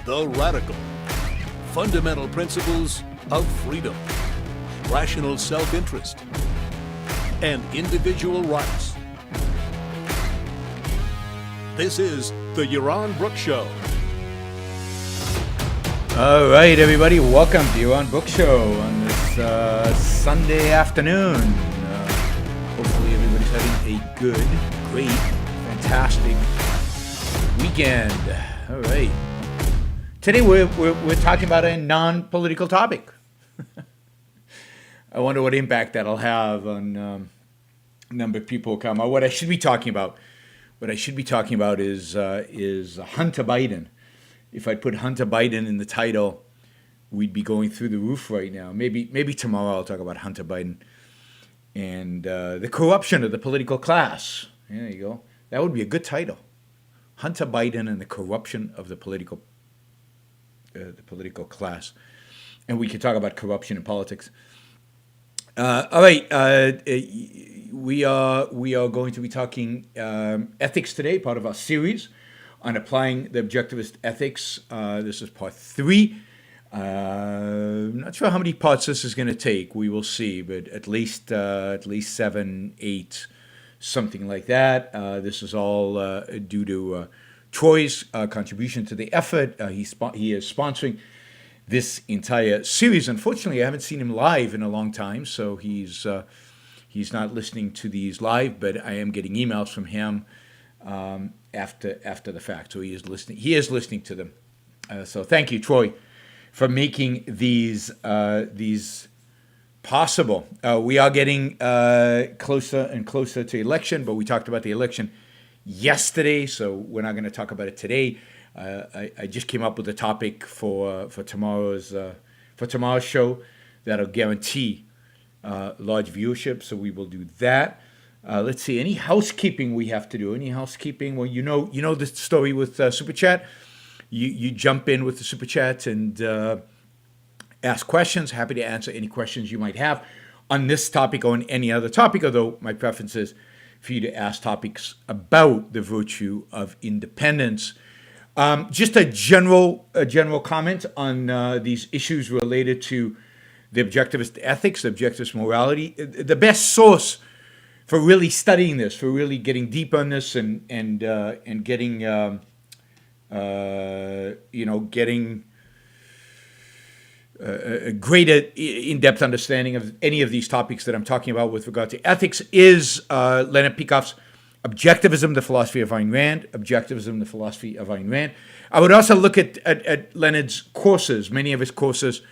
the radical, fundamental principles of freedom, rational self-interest, and individual rights. This is the Yaron Brook Show. All right, everybody, welcome to Yaron Brook Show on this Sunday afternoon. Hopefully everybody's having a good, great, fantastic weekend. All right. Today we're talking about a non-political topic. I wonder what impact that'll have on a number of people who come. What I should be talking about. What I should be talking about is Hunter Biden. If I put Hunter Biden in the title, we'd be going through the roof right now. Maybe tomorrow I'll talk about Hunter Biden and the corruption of the political class. There you go. That would be a good title. Hunter Biden and the corruption of the political class. And we could talk about corruption in politics. All right. We are going to be talking ethics today, part of our series on applying the objectivist ethics. This is part 3. I'm not sure how many parts this is going to take. We will see, but at least 7, 8, something like that. This is all due to Troy's contribution to the effort. He is sponsoring this entire series. Unfortunately, I haven't seen him live in a long time, so he's not listening to these live. But I am getting emails from him after the fact, so he is listening. He is listening to them. So thank you, Troy, for making these possible. We are getting closer and closer to election, but we talked about the election yesterday, so we're not going to talk about it today. I just came up with a topic for tomorrow's show that'll guarantee large viewership, so we will do that. Let's see, any housekeeping we have to do? Any housekeeping? Well, you know the story with Super Chat. You jump in with the Super Chat and ask questions. Happy to answer any questions you might have on this topic or on any other topic, although my preference is for you to ask topics about the virtue of independence. Just a general comment on these issues related to the objectivist ethics, the objectivist morality. The best source for really studying this, for really getting deep on this, and getting getting a greater in-depth understanding of any of these topics that I'm talking about with regard to ethics is Leonard Peikoff's Objectivism, the Philosophy of Ayn Rand. Objectivism, the Philosophy of Ayn Rand. I would also look at Leonard's courses. Many of his courses,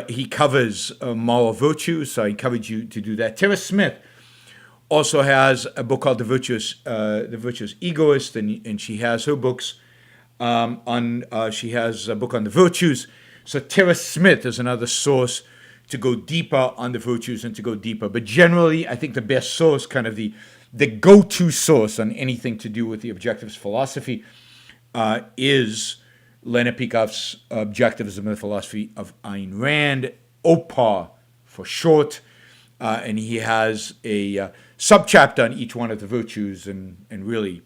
he covers moral virtues, so I encourage you to do that. Tara Smith also has a book called The Virtuous Egoist, and she has her books she has a book on the virtues. So Tara Smith is another source to go deeper on the virtues and to go deeper. But generally, I think the best source, kind of the go-to source on anything to do with the objectivist philosophy is Leonard Peikoff's Objectivism, the Philosophy of Ayn Rand, OPAR for short. And he has a subchapter on each one of the virtues, and really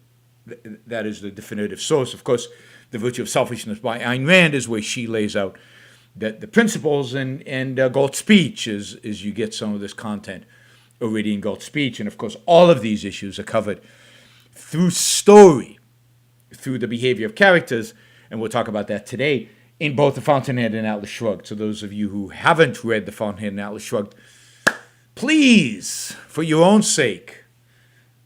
that is the definitive source. Of course, The Virtue of Selfishness by Ayn Rand is where she lays out the principles, and Galt's Speech is you get some of this content already in Galt's Speech. And of course, all of these issues are covered through story, through the behavior of characters, and we'll talk about that today in both The Fountainhead and Atlas Shrugged. So those of you who haven't read The Fountainhead and Atlas Shrugged, please, for your own sake,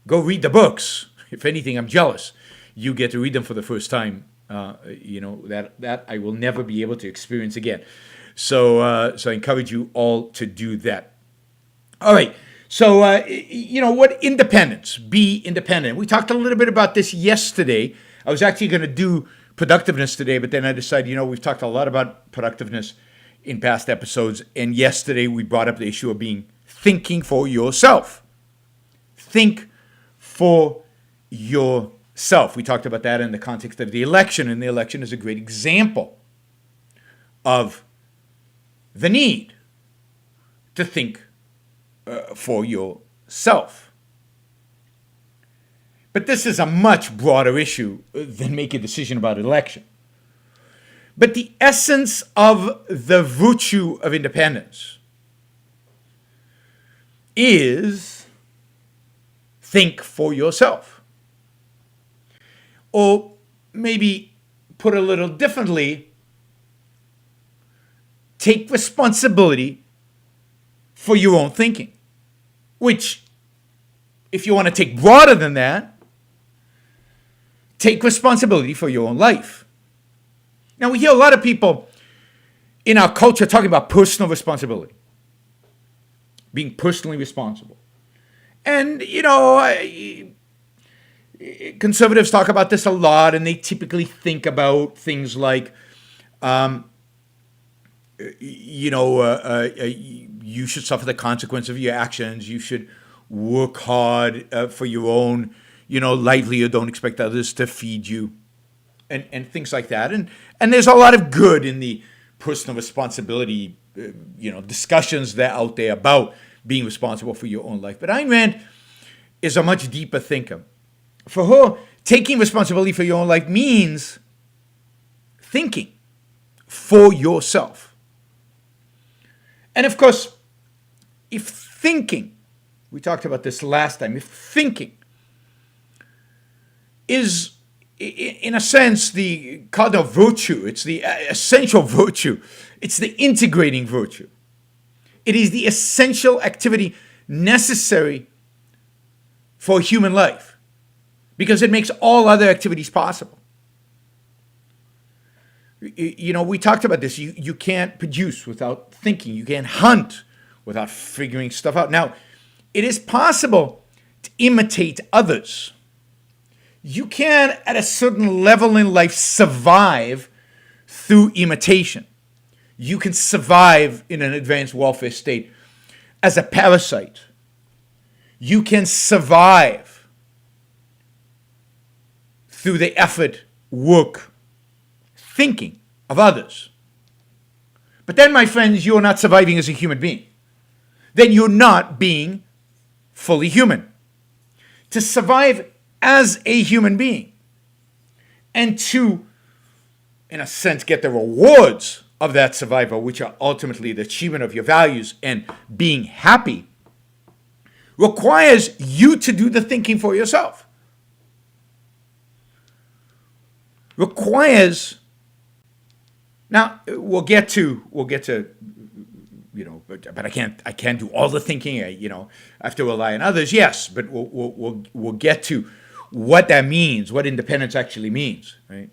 go read the books. If anything, I'm jealous. You get to read them for the first time. That I will never be able to experience again. So I encourage you all to do that. All right. So, what independence? Be independent. We talked a little bit about this yesterday. I was actually going to do productiveness today, but then I decided, we've talked a lot about productiveness in past episodes. And yesterday we brought up the issue of thinking for yourself. Think for yourself. We talked about that in the context of the election, and the election is a great example of the need to think for yourself. But this is a much broader issue than make a decision about election. But the essence of the virtue of independence is think for yourself. Or maybe put a little differently, take responsibility for your own thinking. Which, if you want to take broader than that, take responsibility for your own life. Now, we hear a lot of people in our culture talking about personal responsibility, being personally responsible. And, conservatives talk about this a lot, and they typically think about things like, you should suffer the consequence of your actions. You should work hard for your own, livelihood. Don't expect others to feed you, and things like that. And there's a lot of good in the personal responsibility, discussions that are out there about being responsible for your own life. But Ayn Rand is a much deeper thinker. For her, taking responsibility for your own life means thinking for yourself. And of course, if thinking, we talked about this last time, if thinking is, in a sense, the cardinal virtue, it's the essential virtue, it's the integrating virtue. It is the essential activity necessary for human life, because it makes all other activities possible. We talked about this. You can't produce without thinking. You can't hunt without figuring stuff out. Now, it is possible to imitate others. You can, at a certain level in life, survive through imitation. You can survive in an advanced welfare state as a parasite. You can survive through the effort, work, thinking of others. But then, my friends, you're not surviving as a human being. Then you're not being fully human. To survive as a human being and to, in a sense, get the rewards of that survival, which are ultimately the achievement of your values and being happy, requires you to do the thinking for yourself. Requires, now we'll get to, but I can't do all the thinking. I have to rely on others. Yes, but we'll get to what that means, what independence actually means, right?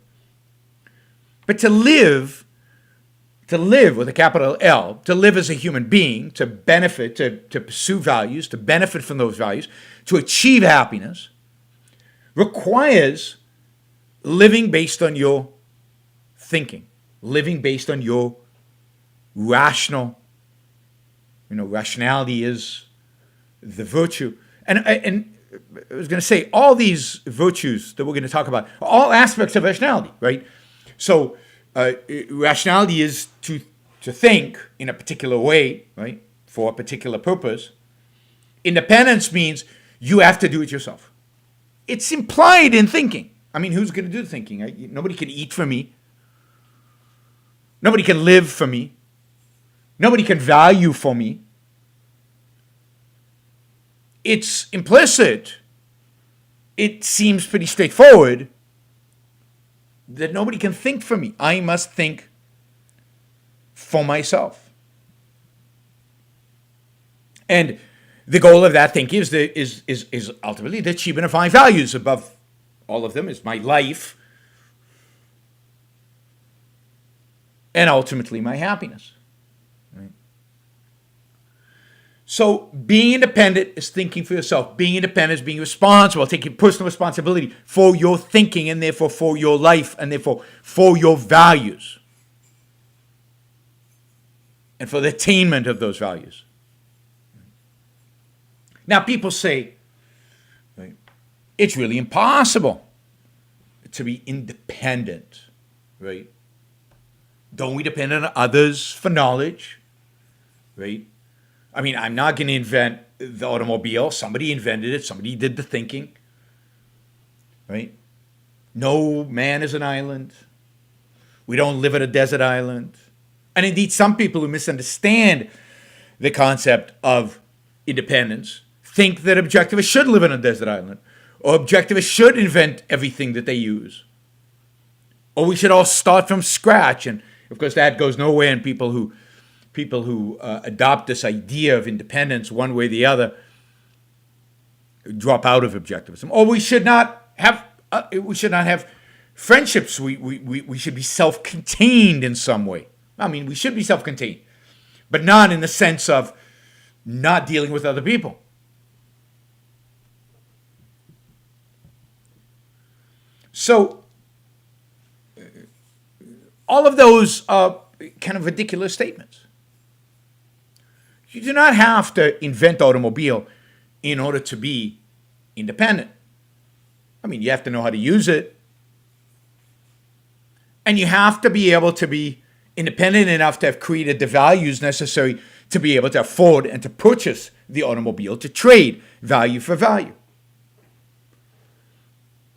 But to live with a capital L, to live as a human being, to benefit, to pursue values, to benefit from those values, to achieve happiness, requires living based on your thinking, living based on your rationality is the virtue. And I was going to say, all these virtues that we're going to talk about are all aspects of rationality, right? So rationality is to think in a particular way, right, for a particular purpose. Independence means you have to do it yourself. It's implied in thinking. I mean, who's going to do the thinking? Nobody can eat for me. Nobody can live for me. Nobody can value for me. It's implicit. It seems pretty straightforward that nobody can think for me. I must think for myself. And the goal of that thinking is ultimately the achievement of my values. Above all of them is my life and ultimately my happiness. Right? So being independent is thinking for yourself. Being independent is being responsible, taking personal responsibility for your thinking and therefore for your life and therefore for your values and for the attainment of those values. Now people say, right, it's really impossible to be independent, right? Don't we depend on others for knowledge, right? I mean, I'm not going to invent the automobile. Somebody invented it. Somebody did the thinking, right? No man is an island. We don't live at a desert island. And indeed, some people who misunderstand the concept of independence think that objectivists should live on a desert island, or objectivists should invent everything that they use, or we should all start from scratch. And of course, that goes nowhere. And people who adopt this idea of independence one way or the other drop out of objectivism. Or we should not have friendships. We should be self-contained in some way. I mean, we should be self-contained, but not in the sense of not dealing with other people. So, all of those are kind of ridiculous statements. You do not have to invent automobile in order to be independent. I mean, you have to know how to use it. And you have to be able to be independent enough to have created the values necessary to be able to afford and to purchase the automobile, to trade value for value.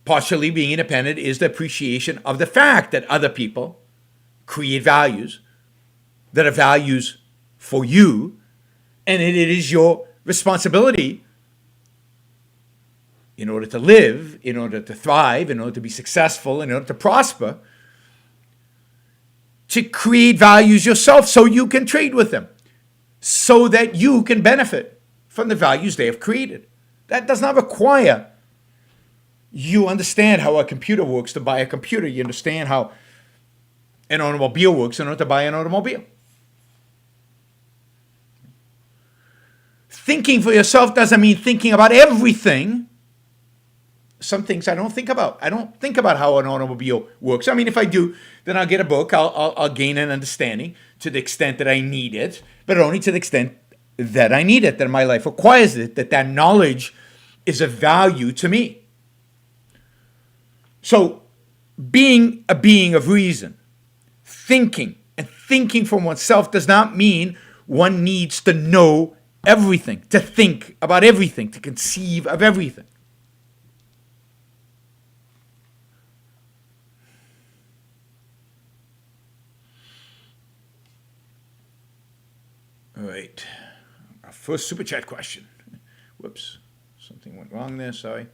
Partially being independent is the appreciation of the fact that other people create values that are values for you, and it is your responsibility in order to live, in order to thrive, in order to be successful, in order to prosper, to create values yourself so you can trade with them, so that you can benefit from the values they have created. That does not require you understand how a computer works to buy a computer. You understand how an automobile works in order to buy an automobile. Thinking for yourself doesn't mean thinking about everything. Some things I don't think about. I don't think about how an automobile works. I mean, if I do, then I'll get a book. I'll gain an understanding to the extent that I need it, but only to the extent that I need it, that my life requires it, that knowledge is of value to me. So, being a being of reason, thinking for oneself does not mean one needs to know everything, to think about everything, to conceive of everything. All right, our first super chat question. Whoops, something went wrong there, sorry.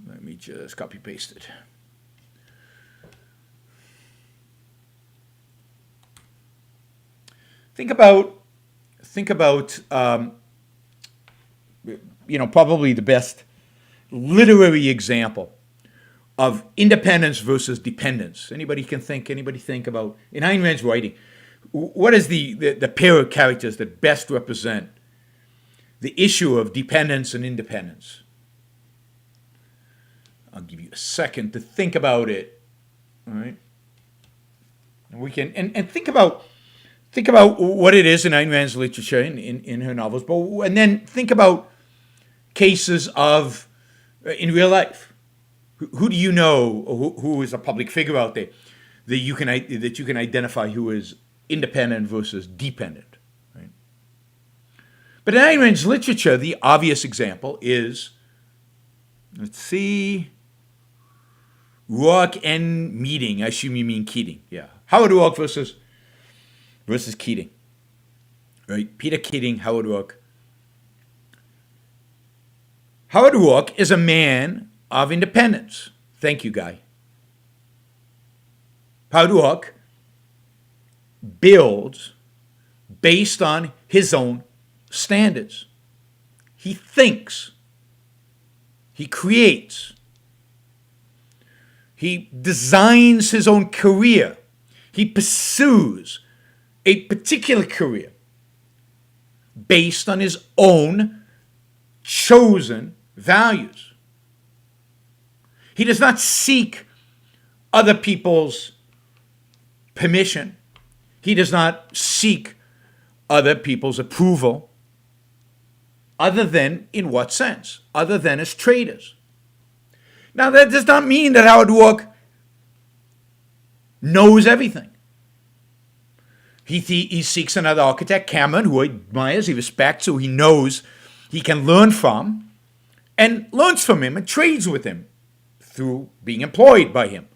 Let me just copy paste it. Think about probably the best literary example of independence versus dependence. Anybody think about, in Ayn Rand's writing, what is the pair of characters that best represent the issue of dependence and independence? I'll give you a second to think about it. All right, and we can and think about what it is in Ayn Rand's literature, in her novels, and then think about cases of in real life. Who do you know, or who is a public figure out there that you can identify who is independent versus dependent? Right? But in Ayn Rand's literature, the obvious example is, let's see, Rourke and Meeting. I assume you mean Keating. Yeah, Howard Rourke versus Keating. Right, Peter Keating, Howard Rourke. Howard Rourke is a man of independence. Thank you, Guy. Howard Rourke builds based on his own standards. He thinks. He creates. He designs his own career. He pursues a particular career based on his own chosen values. He does not seek other people's permission. He does not seek other people's approval. Other than, in what sense? Other than as traders. Now, that does not mean that Howard Rourke knows everything. He seeks another architect, Cameron, who he admires, he respects, who he knows he can learn from, and learns from him and trades with him through being employed by him.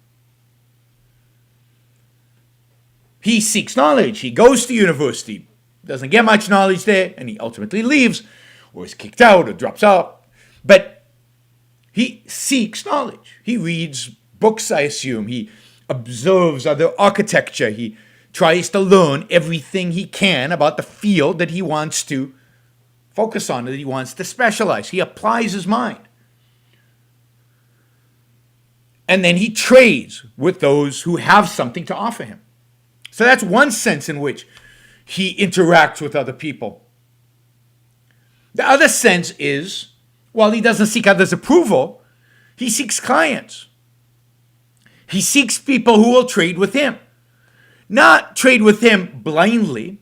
He seeks knowledge. He goes to university, doesn't get much knowledge there, and he ultimately leaves, or is kicked out, or drops out. But he seeks knowledge. He reads books, I assume. He observes other architecture. He tries to learn everything he can about the field that he wants to focus on, that he wants to specialize. He applies his mind. And then he trades with those who have something to offer him. So that's one sense in which he interacts with other people. The other sense is, while he doesn't seek others' approval, he seeks clients. He seeks people who will trade with him. Not trade with him blindly,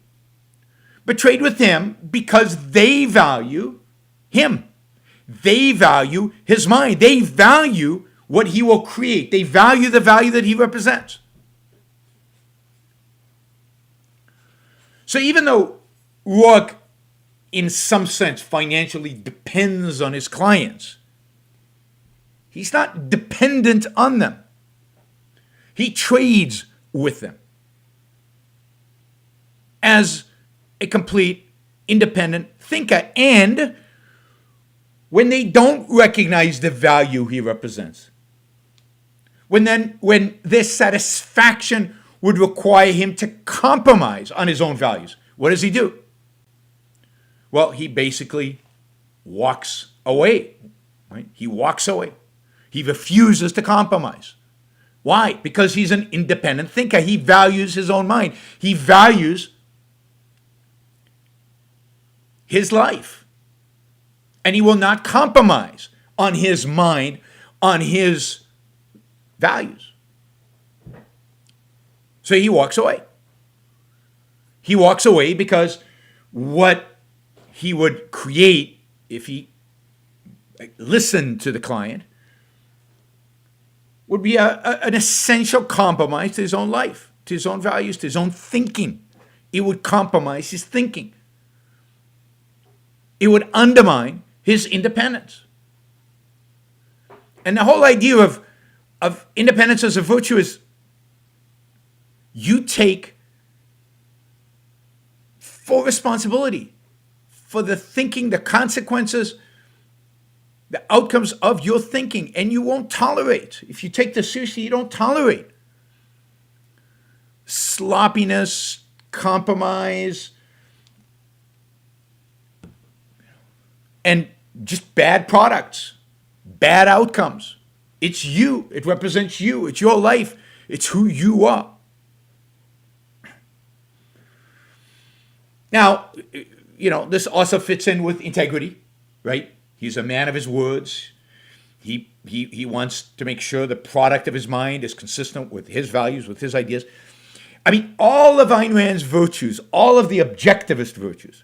but trade with him because they value him. They value his mind. They value what he will create. They value the value that he represents. So even though Rourke, in some sense, financially depends on his clients, he's not dependent on them. He trades with them as a complete independent thinker. And when they don't recognize the value he represents, when their satisfaction would require him to compromise on his own values, what does he do? Well, he basically walks away. Right? He walks away. He refuses to compromise. Why? Because he's an independent thinker. He values his own mind. He values his life. And he will not compromise on his mind, on his values. So he walks away. He walks away because what he would create if he listened to the client would be an essential compromise to his own life, to his own values, to his own thinking. It would compromise his thinking. It would undermine his independence. And the whole idea of independence as a virtue is you take full responsibility for the thinking, the consequences, the outcomes of your thinking, and you won't tolerate. If you take this seriously, you don't tolerate sloppiness, compromise, and just bad products, bad outcomes. It's you. It represents you. It's your life. It's who you are. Now, this also fits in with integrity, right? He's a man of his words. He wants to make sure the product of his mind is consistent with his values, with his ideas. I mean, all of Ayn Rand's virtues, all of the objectivist virtues,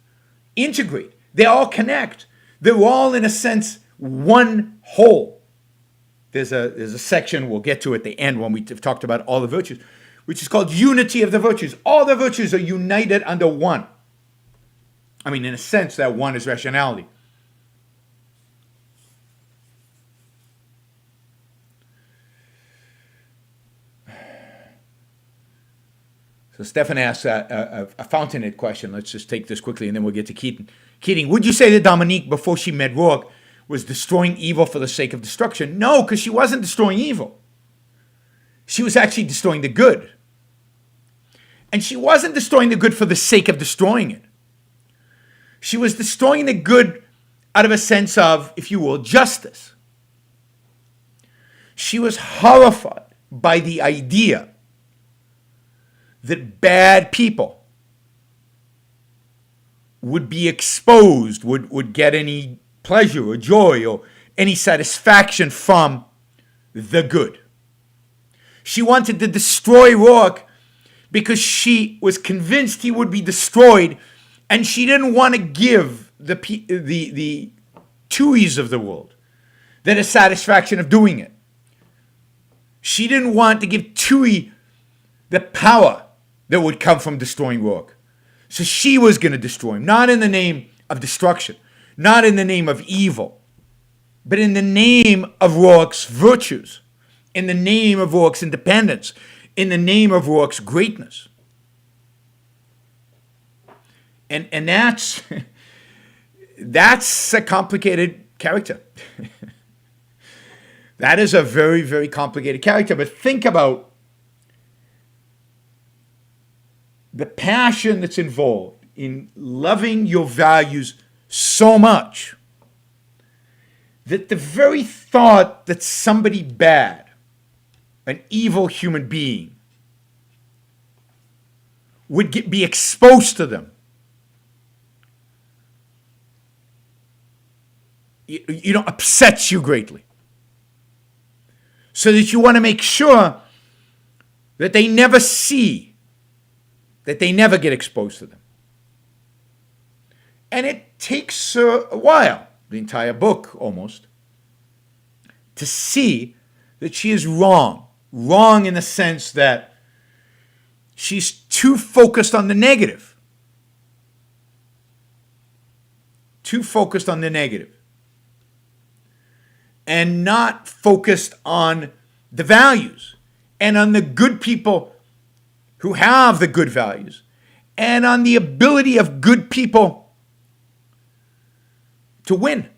integrate. They all connect. They're all, in a sense, one whole. There's a section we'll get to at the end when we've talked about all the virtues, which is called unity of the virtues. All the virtues are united under one. I mean, in a sense, that one is rationality. So Stefan asks a fountainhead question. Let's just take this quickly and then we'll get to Keating. Keating, would you say that Dominique, before she met Rourke, was destroying evil for the sake of destruction? No, because she wasn't destroying evil. She was actually destroying the good. And she wasn't destroying the good for the sake of destroying it. She was destroying the good out of a sense of, if you will, justice. She was horrified by the idea that bad people would be exposed, would get any pleasure or joy or any satisfaction from the good. She wanted to destroy Rourke because she was convinced he would be destroyed, and she didn't want to give the Tuies of the world the satisfaction of doing it. She didn't want to give Tui the power that would come from destroying Rourke. So she was going to destroy him, not in the name of destruction, not in the name of evil, but in the name of Rourke's virtues, in the name of Rourke's independence, in the name of Rourke's greatness. And that's a complicated character. That is a very, very complicated character. But think about the passion that's involved in loving your values so much that the very thought that somebody bad, an evil human being, would be exposed to them, upsets you greatly. So that you want to make sure that they never see, that they never get exposed to them. And it takes a while, the entire book almost, to see that she is wrong. Wrong in the sense that she's too focused on the negative. Too focused on the negative. And not focused on the values and on the good people who have the good values and on the ability of good people to win.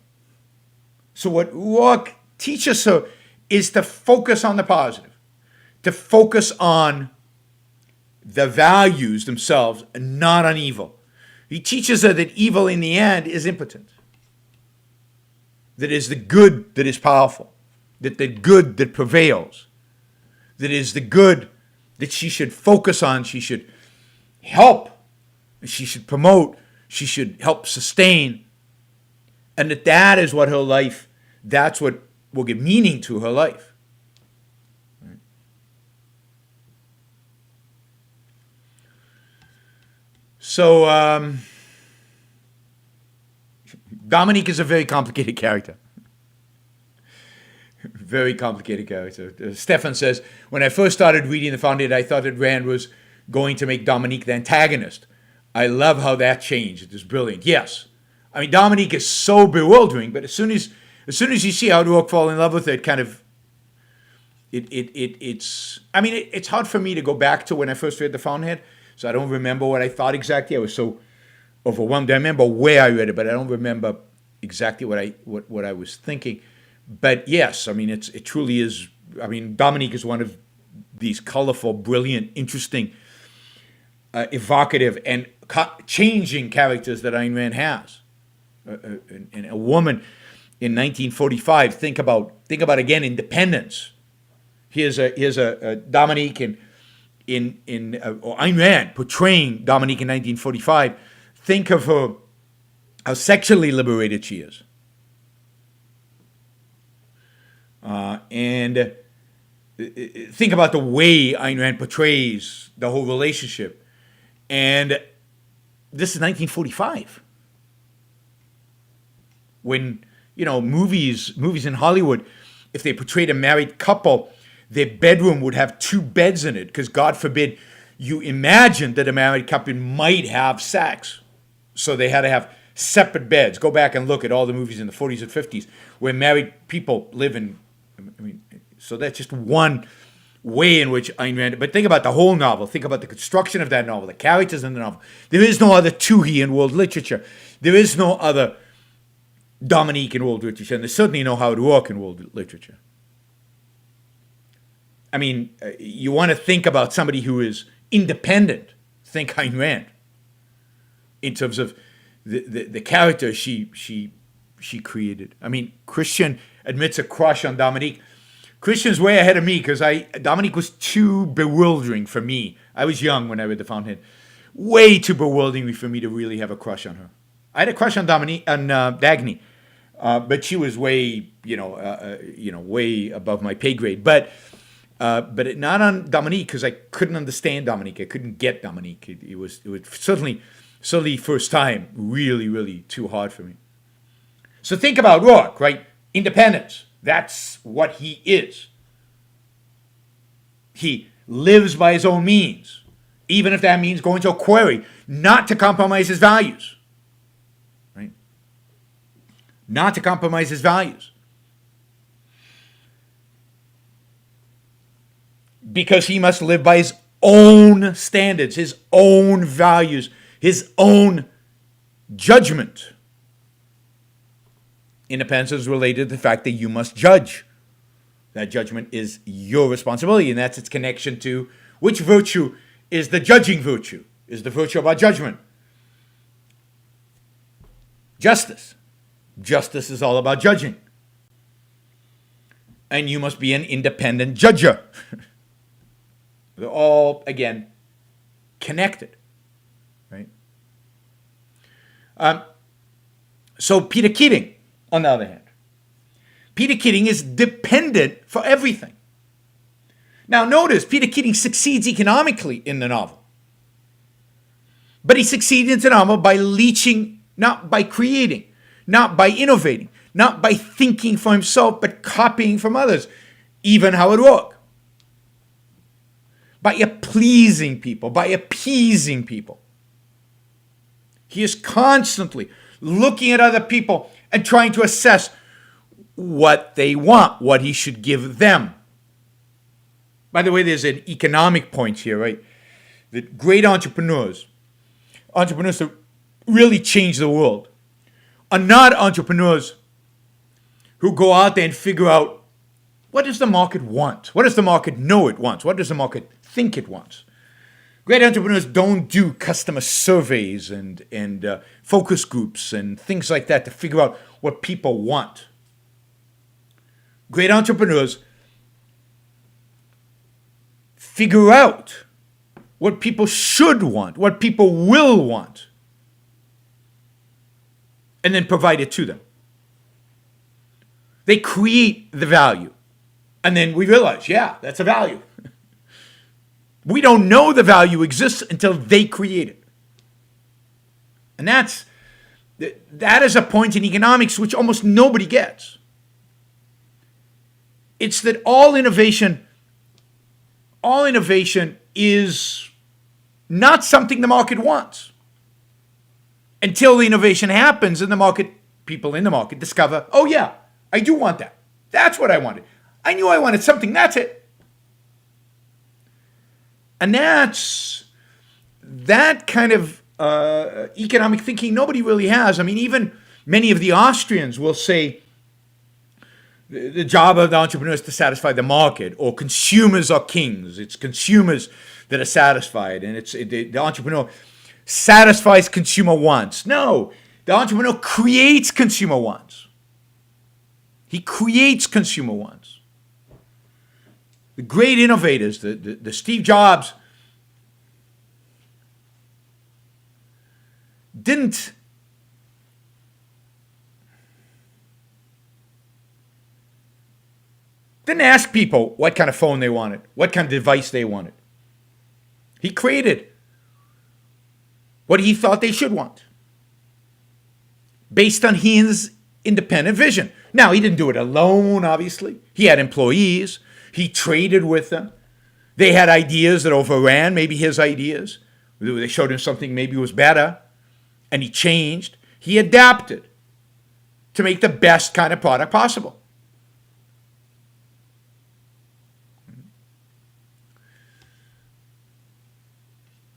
So what Rourke teaches her is to focus on the positive, to focus on the values themselves and not on evil. He teaches her that evil in the end is impotent. That is the good that is powerful, that the good that prevails, that is the good that she should focus on, she should help, she should promote, she should help sustain, and that is what her life, that's what will give meaning to her life. Right? So, Dominique is a very complicated character. Very complicated character. Stefan says, when I first started reading The Fountainhead, I thought that Rand was going to make Dominique the antagonist. I love how that changed. It is brilliant. Yes. I mean, Dominique is so bewildering, but as soon as you see how Rourke fall in love with it, kind of, it's hard for me to go back to when I first read The Fountainhead, so I don't remember what I thought exactly. I was so overwhelmed. I remember where I read it, but I don't remember exactly what I was thinking. But yes, I mean, it truly is. I mean, Dominique is one of these colorful, brilliant, interesting, evocative, and changing characters that Ayn Rand has. And a woman in 1945. Think about again independence. Here's a Dominique or Ayn Rand portraying Dominique in 1945. Think of her, how sexually liberated she is. And think about the way Ayn Rand portrays the whole relationship. And this is 1945. When, movies in Hollywood, if they portrayed a married couple, their bedroom would have 2 beds in it, because God forbid you imagine that a married couple might have sex. So they had to have separate beds. Go back and look at all the movies in the 40s and 50s where married people live in. So that's just one way in which Ayn Rand. But think about the whole novel. Think about the construction of that novel, the characters in the novel. There is no other Toohey in world literature. There is no other Dominique in world literature, and there's certainly no Howard Rourke in world literature. I mean, you want to think about somebody who is independent. Think Ayn Rand. In terms of the character she created. I mean, Christian admits a crush on Dominique. Christian's way ahead of me because Dominique was too bewildering for me. I was young when I read The Fountainhead. Way too bewildering for me to really have a crush on her. I had a crush on Dagny, but she was way, way above my pay grade. But not on Dominique, because I couldn't understand Dominique. I couldn't get Dominique. It was certainly first time, really, really too hard for me. So think about Rourke, right? Independence. That's what he is. He lives by his own means, even if that means going to a quarry, not to compromise his values. Right? Not to compromise his values. Because he must live by his own standards, his own values, his own judgment. Independence is related to the fact that you must judge. That judgment is your responsibility, and that's its connection to which virtue is the judging virtue, is the virtue about judgment. Justice. Justice is all about judging. And you must be an independent judger. They're all, again, connected, right? So Peter Keating, on the other hand, Peter Keating is dependent for everything. Now notice, Peter Keating succeeds economically in the novel. But he succeeds in the novel by leeching, not by creating, not by innovating, not by thinking for himself, but copying from others, even how it works. By pleasing people, by appeasing people. He is constantly looking at other people and trying to assess what they want, what he should give them. By the way, there's an economic point here, right? That great entrepreneurs that really change the world, are not entrepreneurs who go out there and figure out what does the market want? What does the market know it wants? What does the market think it wants? Great entrepreneurs don't do customer surveys and focus groups and things like that to figure out what people want. Great entrepreneurs figure out what people should want, what people will want, and then provide it to them. They create the value. And then we realize, yeah, that's a value. We don't know the value exists until they create it. And that is a point in economics which almost nobody gets. It's that all innovation is not something the market wants. Until the innovation happens and the market, people in the market discover, oh yeah, I do want that. That's what I wanted. I knew I wanted something, that's it. And that's that kind of economic thinking nobody really has. I mean, even many of the Austrians will say the job of the entrepreneur is to satisfy the market, or consumers are kings. It's consumers that are satisfied, and the entrepreneur satisfies consumer wants. No, the entrepreneur creates consumer wants. He creates consumer wants. The great innovators, the Steve Jobs, didn't ask people what kind of phone they wanted, what kind of device they wanted. He created what he thought they should want based on his independent vision. Now, he didn't do it alone, obviously. He had employees. He traded with them. They had ideas that overran maybe his ideas. They showed him something maybe was better, and he changed. He adapted to make the best kind of product possible.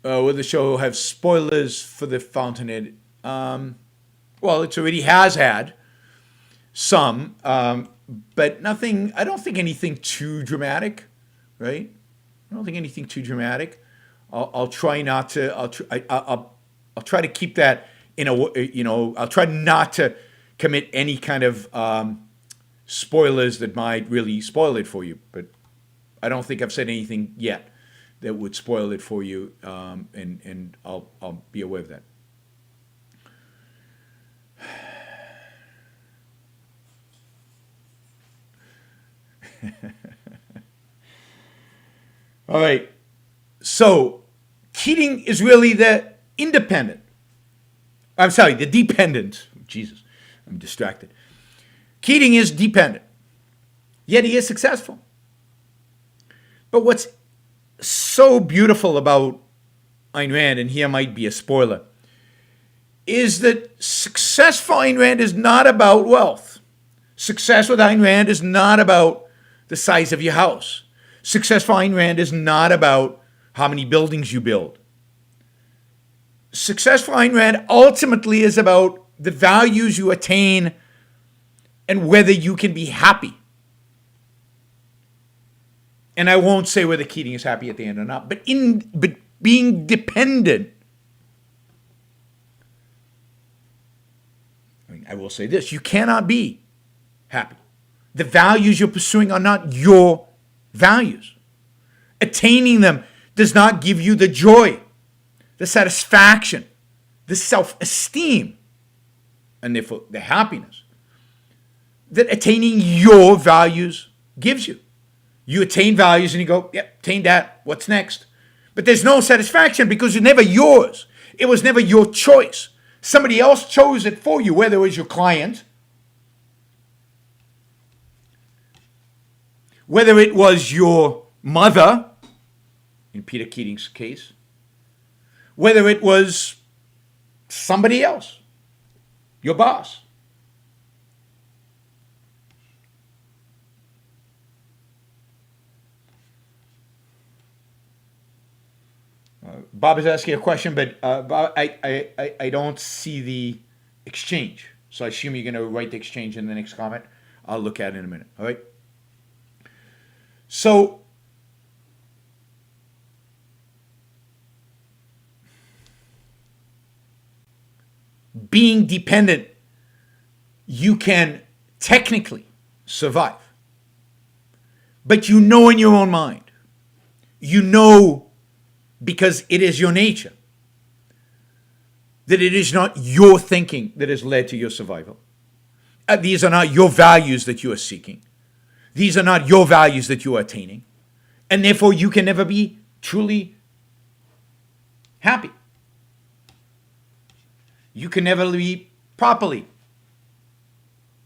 Will the show have spoilers for the Fountainhead? Well, it already has had some, but nothing. I don't think anything too dramatic, right? I don't think anything too dramatic. I'll try not to. I'll try to keep that in a. I'll try not to commit any kind of spoilers that might really spoil it for you. But I don't think I've said anything yet that would spoil it for you, and I'll be aware of that. All right. So Keating is really the independent. I'm sorry, the dependent. Jesus, I'm distracted. Keating is dependent, yet he is successful. But what's so beautiful about Ayn Rand, and here might be a spoiler, is that success for Ayn Rand is not about wealth. Success with Ayn Rand is not about the size of your house. Success for Ayn Rand is not about how many buildings you build. Success for Ayn Rand ultimately is about the values you attain and whether you can be happy. And I won't say whether Keating is happy at the end or not, but being dependent. I will say this, you cannot be happy. The values you're pursuing are not your values. Attaining them does not give you the joy, the satisfaction, the self-esteem, and therefore the happiness that attaining your values gives you. You attain values and you go, yep, attained that, what's next? But there's no satisfaction because it's never yours. It was never your choice. Somebody else chose it for you, whether it was your client, whether it was your mother, in Peter Keating's case, whether it was somebody else, your boss. Bob is asking a question, but Bob, I don't see the exchange. So I assume you're going to write the exchange in the next comment. I'll look at it in a minute. All right. So being dependent, you can technically survive. But you know in your own mind, you know because it is your nature, that it is not your thinking that has led to your survival. These are not your values that you are seeking. These are not your values that you are attaining. And therefore, you can never be truly happy. You can never be properly,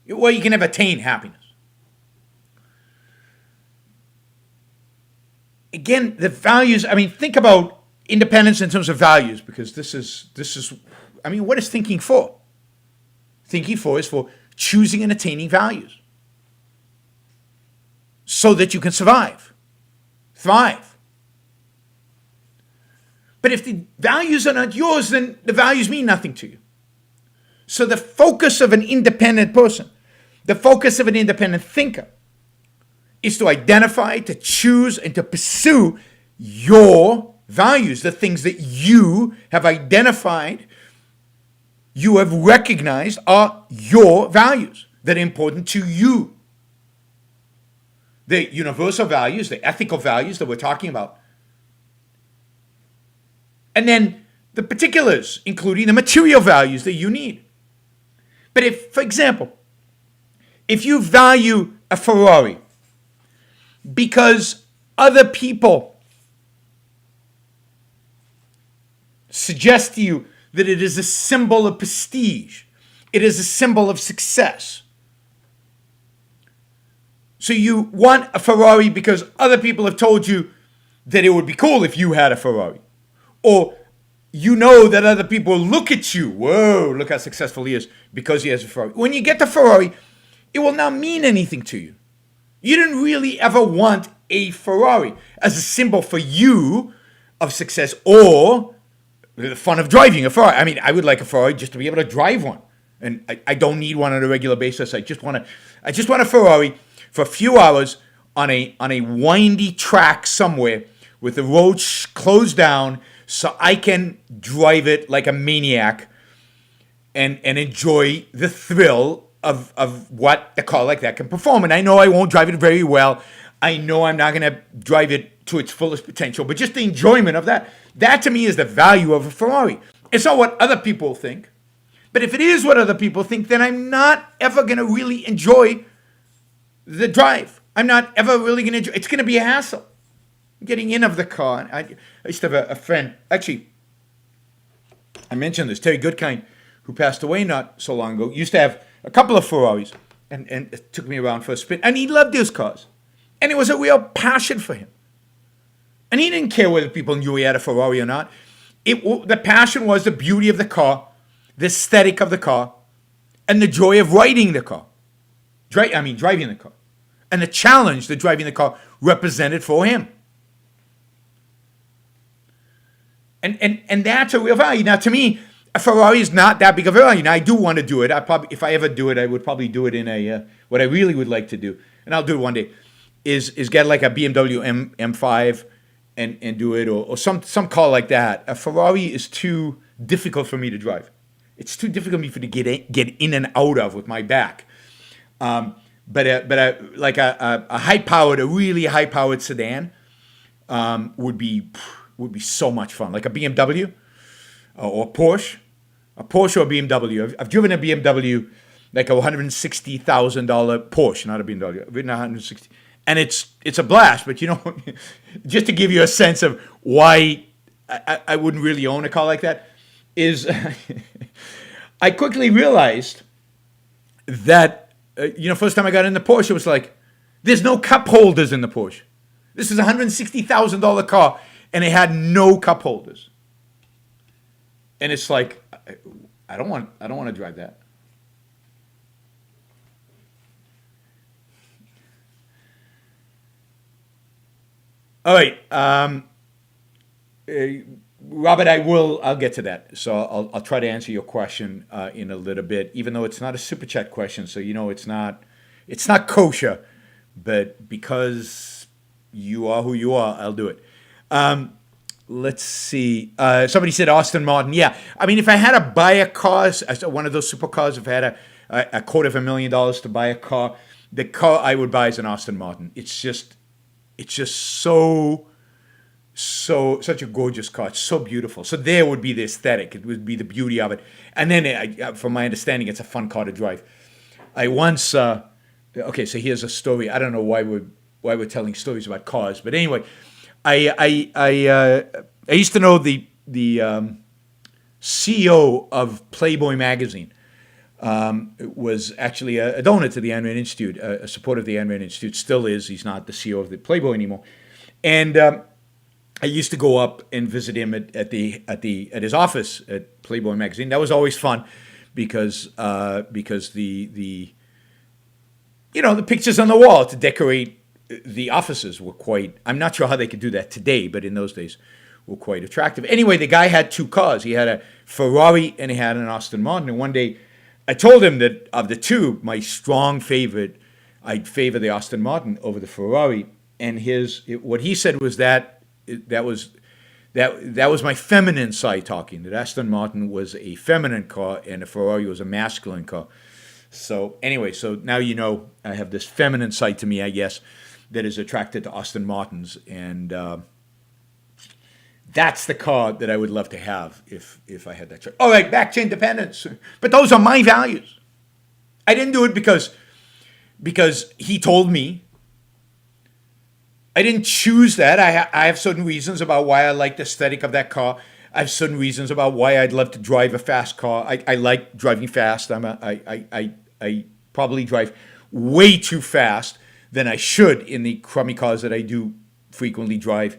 well, you can never attain happiness. Again, the values, think about independence in terms of values, because this is, what is thinking for? Thinking for is for choosing and attaining values so that you can survive, thrive. But if the values are not yours, then the values mean nothing to you. So the focus of an independent person, the focus of an independent thinker, is to identify, to choose, and to pursue your values, the things that you have identified, you have recognized are your values that are important to you. The universal values, the ethical values that we're talking about. And then the particulars, including the material values that you need. But if, for example, if you value a Ferrari because other people suggest to you that it is a symbol of prestige, it is a symbol of success. So you want a Ferrari because other people have told you that it would be cool if you had a Ferrari. Or you know that other people look at you, whoa, look how successful he is because he has a Ferrari. When you get the Ferrari, it will not mean anything to you. You didn't really ever want a Ferrari as a symbol for you of success or the fun of driving a Ferrari. I would like a Ferrari just to be able to drive one. And I don't need one on a regular basis. I just want a Ferrari for a few hours on a windy track somewhere with the road closed down so I can drive it like a maniac and enjoy the thrill of what a car like that can perform. And I know I won't drive it very well. I know I'm not going to drive it to its fullest potential, but just the enjoyment of that. That to me is the value of a Ferrari. It's not what other people think. But if it is what other people think, then I'm not ever going to really enjoy the drive. I'm not ever really going to enjoy. It's going to be a hassle. Getting in of the car. I used to have a friend, actually, I mentioned this, Terry Goodkind, who passed away not so long ago, used to have a couple of Ferraris, and it took me around for a spin, and he loved his cars. And it was a real passion for him. And he didn't care whether people knew he had a Ferrari or not. The passion was the beauty of the car, the aesthetic of the car, and the joy of riding the car. Driving the car. And the challenge that driving the car represented for him. And that's a real value. Now, to me, a Ferrari is not that big of a value. Now, I do want to do it. If I ever do it, I would probably do it in a what I really would like to do, and I'll do it one day, is get like a BMW M5 and do it, or some car like that. A Ferrari is too difficult for me to drive. It's too difficult for me to get in and out of with my back. But a really high powered sedan would be so much fun. Like a BMW or a Porsche or a BMW. I've driven a BMW, like a $160,000 Porsche, not a BMW. I've ridden a 160, and it's a blast. But just to give you a sense of why I wouldn't really own a car like that, is I quickly realized that first time I got in the Porsche, it was like, there's no cup holders in the Porsche. This is a $160,000 car, and it had no cup holders. And it's like, I don't want to drive that. All right, Robert, I'll get to that. So I'll try to answer your question in a little bit, even though it's not a super chat question. So it's not kosher, but because you are who you are, I'll do it. Let's see. Somebody said Aston Martin. Yeah, I mean, if I had to buy a car, one of those supercars, if I had a $250,000 to buy a car, the car I would buy is an Aston Martin. It's just such a gorgeous car. It's so beautiful. So there would be the aesthetic. It would be the beauty of it. And then, from my understanding, it's a fun car to drive. I once, okay, so here's a story. I don't know why we're telling stories about cars, but anyway, I used to know the CEO of Playboy magazine. Was actually a donor to the Ayn Rand Institute, a supporter of the Ayn Rand Institute, still is. He's not the CEO of the Playboy anymore. And I used to go up and visit him at his office at Playboy magazine. That was always fun because the pictures on the wall to decorate the offices were quite, I'm not sure how they could do that today, but in those days were quite attractive. Anyway, the guy had two cars. He had a Ferrari and he had an Aston Martin. And one day I told him that of the two, my strong favorite, I'd favor the Aston Martin over the Ferrari. And what he said was that was my feminine side talking, that Aston Martin was a feminine car and the Ferrari was a masculine car. So anyway, so now I have this feminine side to me, I guess, that is attracted to Aston Martins, and that's the car that I would love to have if I had that choice. All right, back to independence. But those are my values. I didn't do it because he told me. I didn't choose that. I have certain reasons about why I like the aesthetic of that car. I have certain reasons about why I'd love to drive a fast car. I like driving fast. I probably drive way too fast than I should in the crummy cars that I do frequently drive.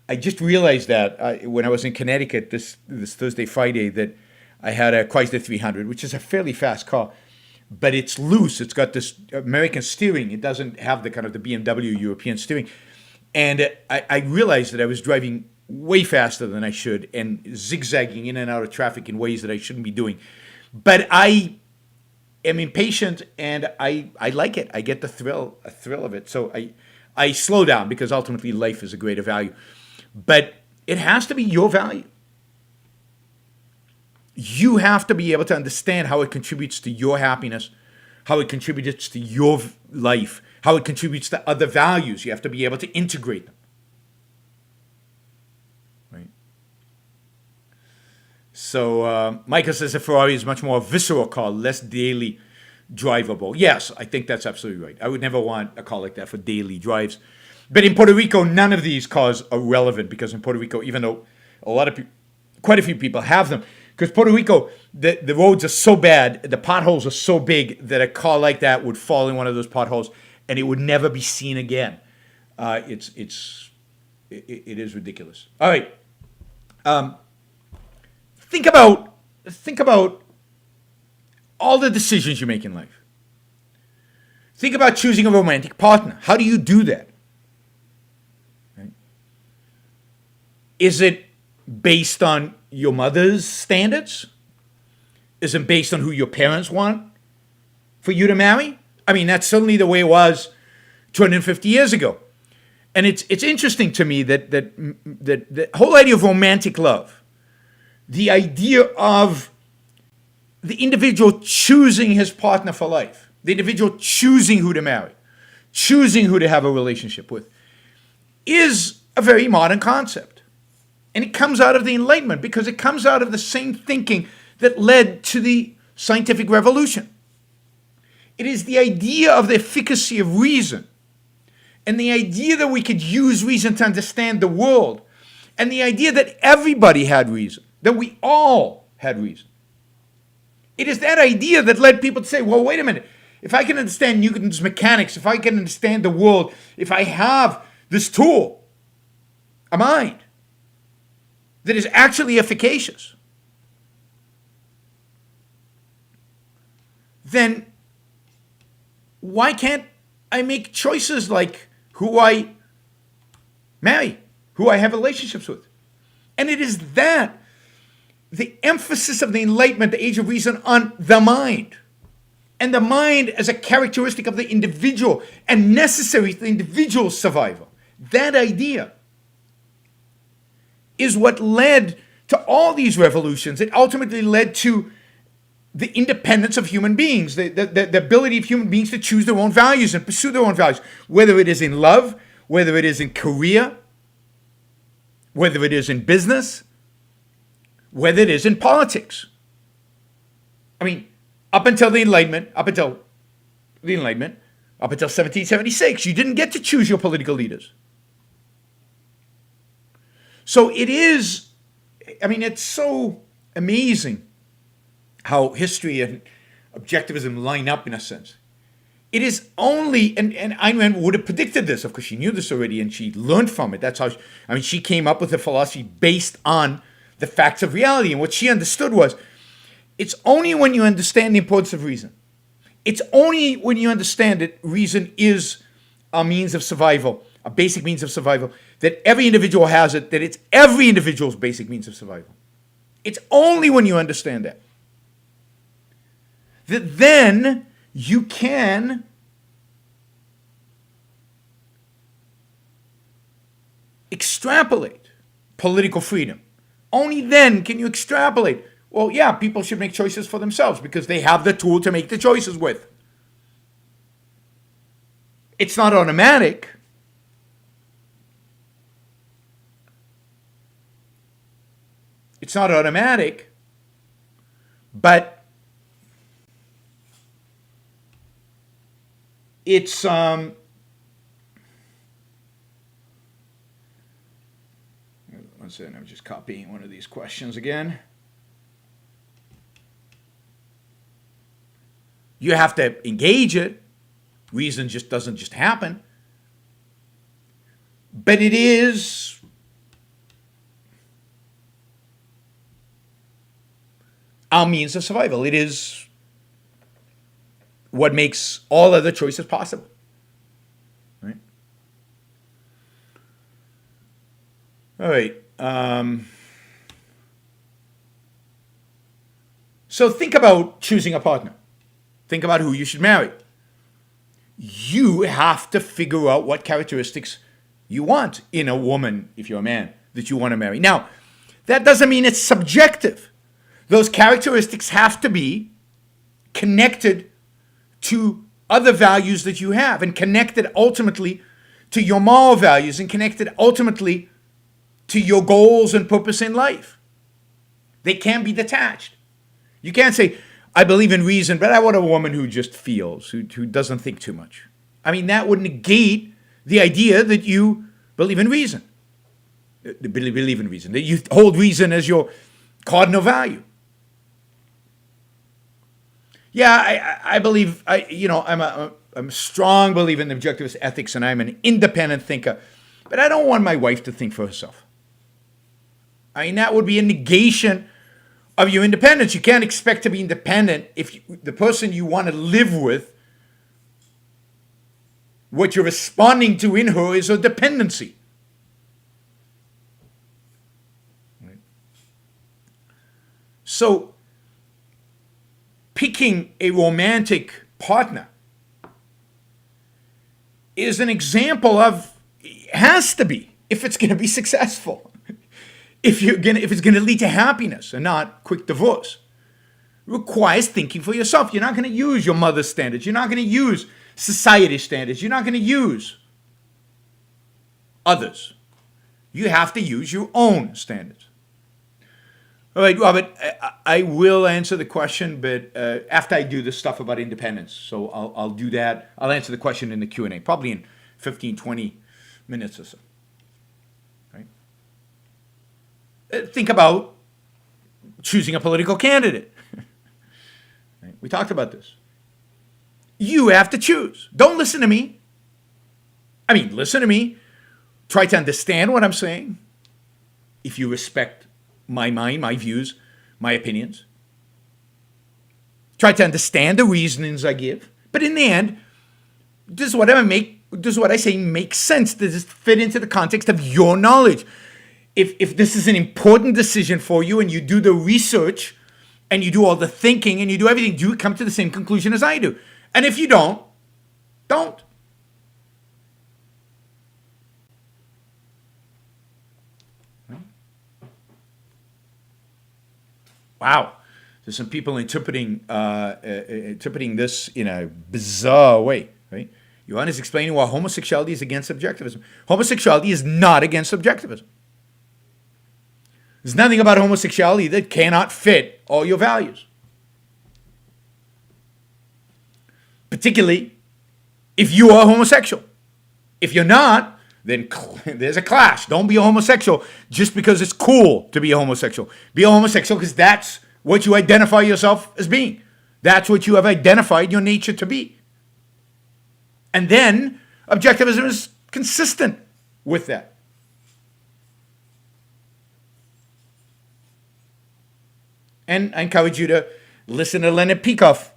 I just realized that when I was in Connecticut this Thursday, Friday, that I had a Chrysler 300, which is a fairly fast car, but it's loose. It's got this American steering. It doesn't have the kind of the BMW European steering. And I realized that I was driving way faster than I should and zigzagging in and out of traffic in ways that I shouldn't be doing. But I am impatient and I like it. I get a thrill of it. So I slow down because ultimately life is a greater value. But it has to be your value. You have to be able to understand how it contributes to your happiness, how it contributes to your life, how it contributes to other values. You have to be able to integrate them. Right? So Michael says a Ferrari is much more a visceral car, less daily drivable. Yes, I think that's absolutely right. I would never want a car like that for daily drives. But in Puerto Rico, none of these cars are relevant because in Puerto Rico, even though quite a few people have them, because Puerto Rico, the roads are so bad, the potholes are so big that a car like that would fall in one of those potholes and it would never be seen again. It is ridiculous. All right. Think about all the decisions you make in life. Think about choosing a romantic partner. How do you do that? Right? Is it based on your mother's standards, isn't based on who your parents want for you to marry. I mean, that's certainly the way it was 250 years ago. And it's interesting to me that the whole idea of romantic love, the idea of the individual choosing his partner for life, the individual choosing who to marry, choosing who to have a relationship with, is a very modern concept. And it comes out of the Enlightenment because it comes out of the same thinking that led to the scientific revolution. It is the idea of the efficacy of reason, and the idea that we could use reason to understand the world, and the idea that everybody had reason, that we all had reason. It is that idea that led people to say, well, wait a minute, if I can understand Newton's mechanics, if I can understand the world, if I have this tool, a mind, that is actually efficacious, then why can't I make choices like who I marry, who I have relationships with? And it is that, the emphasis of the Enlightenment, the Age of Reason, on the mind. And the mind as a characteristic of the individual and necessary to the individual's survival. That idea is what led to all these revolutions. It ultimately led to the independence of human beings, the ability of human beings to choose their own values and pursue their own values, whether it is in love, whether it is in career, whether it is in business, whether it is in politics. I mean, up until 1776, you didn't get to choose your political leaders. So it is, I mean, it's so amazing how history and objectivism line up in a sense. It is only, and Ayn Rand would have predicted this, of course she knew this already and she learned from it. That's how, she came up with a philosophy based on the facts of reality. And what she understood was, it's only when you understand the importance of reason, it's only when you understand that reason is a means of survival, a basic means of survival, that every individual has it, that it's every individual's basic means of survival. It's only when you understand that then you can extrapolate political freedom. Only then can you extrapolate. Well, yeah, people should make choices for themselves because they have the tool to make the choices with. It's not automatic. It's not automatic, but it's one second, I'm just copying one of these questions again. You have to engage it. Reason just doesn't just happen. But it is our means of survival. It is what makes all other choices possible, right? All right. So think about choosing a partner. Think about who you should marry. You have to figure out what characteristics you want in a woman, if you're a man, that you want to marry. Now, that doesn't mean it's subjective. Those characteristics have to be connected to other values that you have and connected ultimately to your moral values and connected ultimately to your goals and purpose in life. They can't be detached. You can't say, I believe in reason, but I want a woman who just feels, who doesn't think too much. I mean, that would negate the idea that you believe in reason. Believe in reason, that you hold reason as your cardinal value. Yeah, I believe, I'm a strong believer in objectivist ethics and I'm an independent thinker, but I don't want my wife to think for herself. I mean, that would be a negation of your independence. You can't expect to be independent if the person you want to live with, what you're responding to in her is a dependency. Right? So picking a romantic partner is an example of, has to be, if it's going to be successful, if it's going to lead to happiness and not quick divorce, requires thinking for yourself. You're not going to use your mother's standards. You're not going to use society's standards. You're not going to use others. You have to use your own standards. All right, Robert, I will answer the question, but after I do this stuff about independence. So I'll do that. I'll answer the question in the Q&A, probably in 15, 20 minutes or so. Right? Think about choosing a political candidate. Right? We talked about this. You have to choose. Don't listen to me. I mean, listen to me. Try to understand what I'm saying. If you respect my mind, my views, my opinions. Try to understand the reasonings I give. But in the end, does what I say make sense? Does it fit into the context of your knowledge? If this is an important decision for you and you do the research and you do all the thinking and you do everything, do you come to the same conclusion as I do? And if you don't. Wow, there's some people interpreting this in a bizarre way, right? Johan is explaining why homosexuality is against subjectivism. Homosexuality is not against subjectivism. There's nothing about homosexuality that cannot fit all your values. Particularly if you are homosexual. If you're not, then there's a clash. Don't be a homosexual just because it's cool to be a homosexual. Be a homosexual because that's what you identify yourself as being. That's what you have identified your nature to be. And then objectivism is consistent with that. And I encourage you to listen to Leonard Peikoff,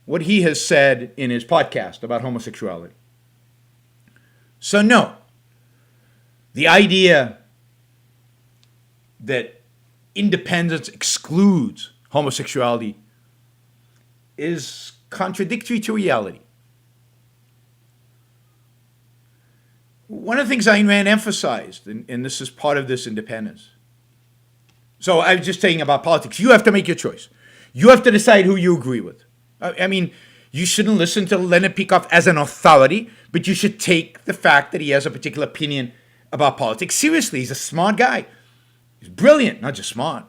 what he has said in his podcast about homosexuality. So no, the idea that independence excludes homosexuality is contradictory to reality. One of the things Ayn Rand emphasized, and this is part of this independence. So I was just saying about politics, you have to make your choice. You have to decide who you agree with. I mean, you shouldn't listen to Leonard Peikoff as an authority, but you should take the fact that he has a particular opinion about politics seriously. He's a smart guy. He's brilliant, not just smart.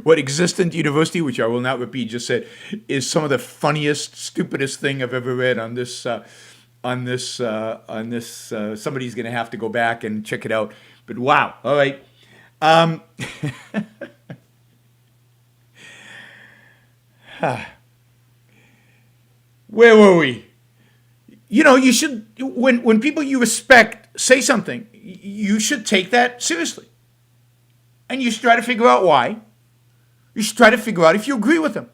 What exists in university, which I will not repeat, just said, is some of the funniest, stupidest thing I've ever read on this. Somebody's going to have to go back and check it out. But wow, all right. Where were we? You know, you should, when people you respect say something, you should take that seriously. And you should try to figure out why. You should try to figure out if you agree with them.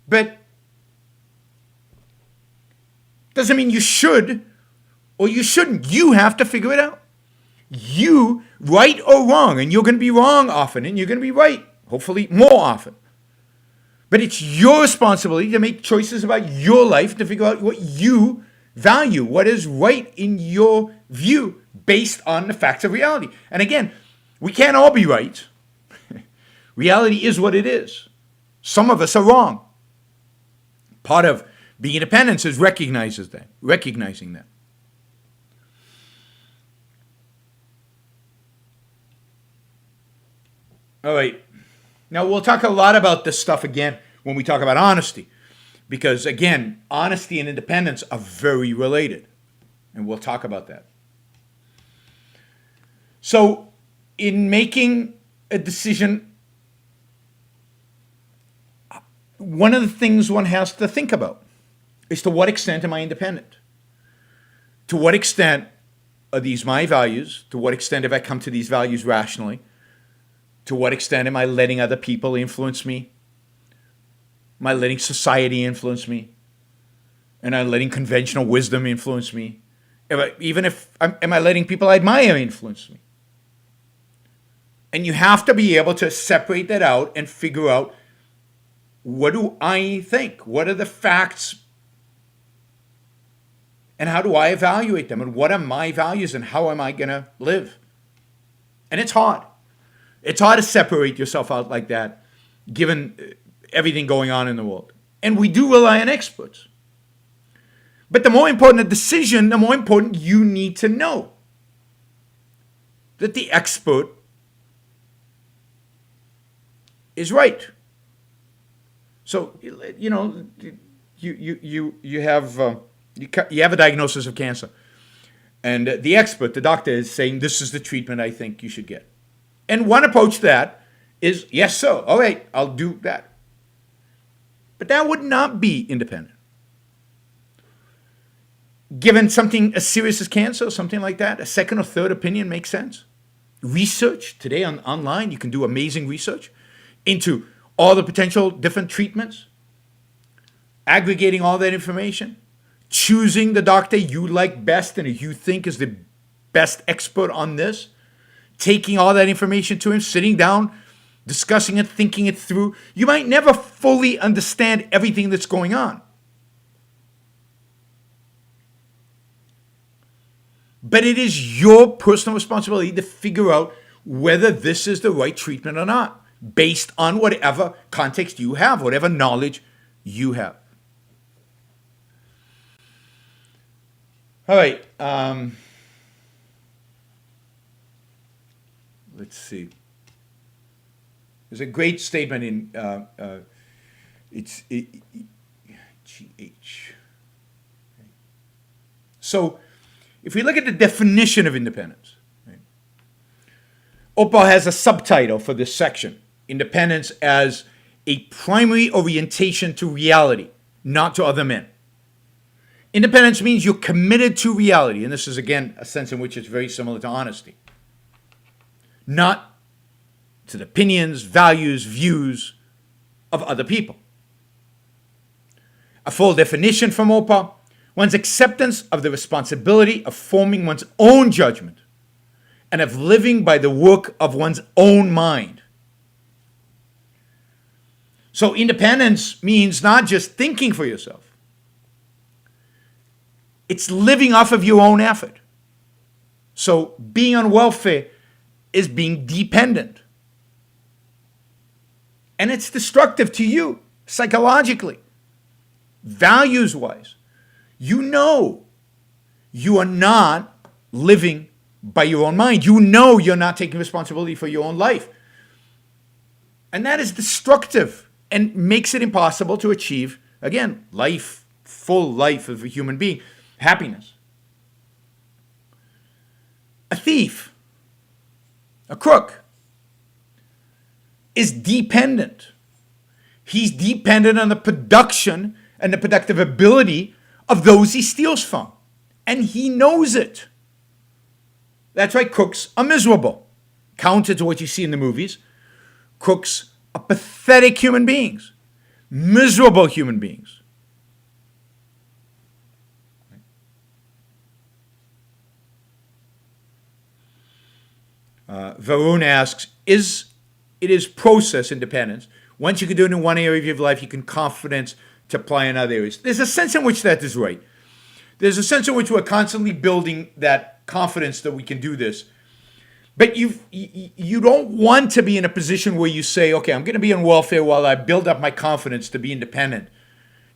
But doesn't mean you should or you shouldn't. You have to figure it out. You, right or wrong, and you're going to be wrong often, and you're going to be right, hopefully more often. But it's your responsibility to make choices about your life, to figure out what you value, what is right in your view, based on the facts of reality. And again, we can't all be right. Reality is what it is. Some of us are wrong. Part of being independent is recognizing that. All right. Now, we'll talk a lot about this stuff again when we talk about honesty. Because, again, honesty and independence are very related. And we'll talk about that. So, in making a decision, one of the things one has to think about is to what extent am I independent? To what extent are these my values? To what extent have I come to these values rationally? To what extent am I letting other people influence me? Am I letting society influence me? And I'm letting conventional wisdom influence me. Am I letting people I admire influence me? And you have to be able to separate that out and figure out, what do I think? What are the facts? And how do I evaluate them? And what are my values and how am I going to live? And it's hard. It's hard to separate yourself out like that, given everything going on in the world. And we do rely on experts. But the more important the decision, the more important you need to know that the expert is right. So, you know, you have a diagnosis of cancer, and the expert, the doctor, is saying this is the treatment I think you should get. And one approach to that is, yes, sir, all right, I'll do that. But that would not be independent. Given something as serious as cancer or something like that, a second or third opinion makes sense. Research, today online, you can do amazing research into all the potential different treatments, aggregating all that information, choosing the doctor you like best and you think is the best expert on this, taking all that information to him, sitting down, discussing it, thinking it through. You might never fully understand everything that's going on. But it is your personal responsibility to figure out whether this is the right treatment or not, based on whatever context you have, whatever knowledge you have. All right. Let's see. There's a great statement in GH. So, if we look at the definition of independence, right, Opa has a subtitle for this section: independence as a primary orientation to reality, not to other men. Independence means you're committed to reality, and this is, again, a sense in which it's very similar to honesty. Not to the opinions, values, views of other people. A full definition from Opa: one's acceptance of the responsibility of forming one's own judgment and of living by the work of one's own mind. So independence means not just thinking for yourself. It's living off of your own effort. So being on welfare is being dependent. And it's destructive to you psychologically, values-wise. You know you are not living by your own mind. You know you're not taking responsibility for your own life. And that is destructive and makes it impossible to achieve, again, life, full life of a human being, happiness. A thief, a crook, is dependent. He's dependent on the production and the productive ability of those he steals from. And he knows it. That's why crooks are miserable. Counter to what you see in the movies, crooks are pathetic human beings, miserable human beings. Varun asks, it is process independence. Once you can do it in one area of your life, you can confidence to apply in other areas. There's a sense in which that is right. There's a sense in which we're constantly building that confidence that we can do this. But you don't want to be in a position where you say, okay, I'm going to be on welfare while I build up my confidence to be independent.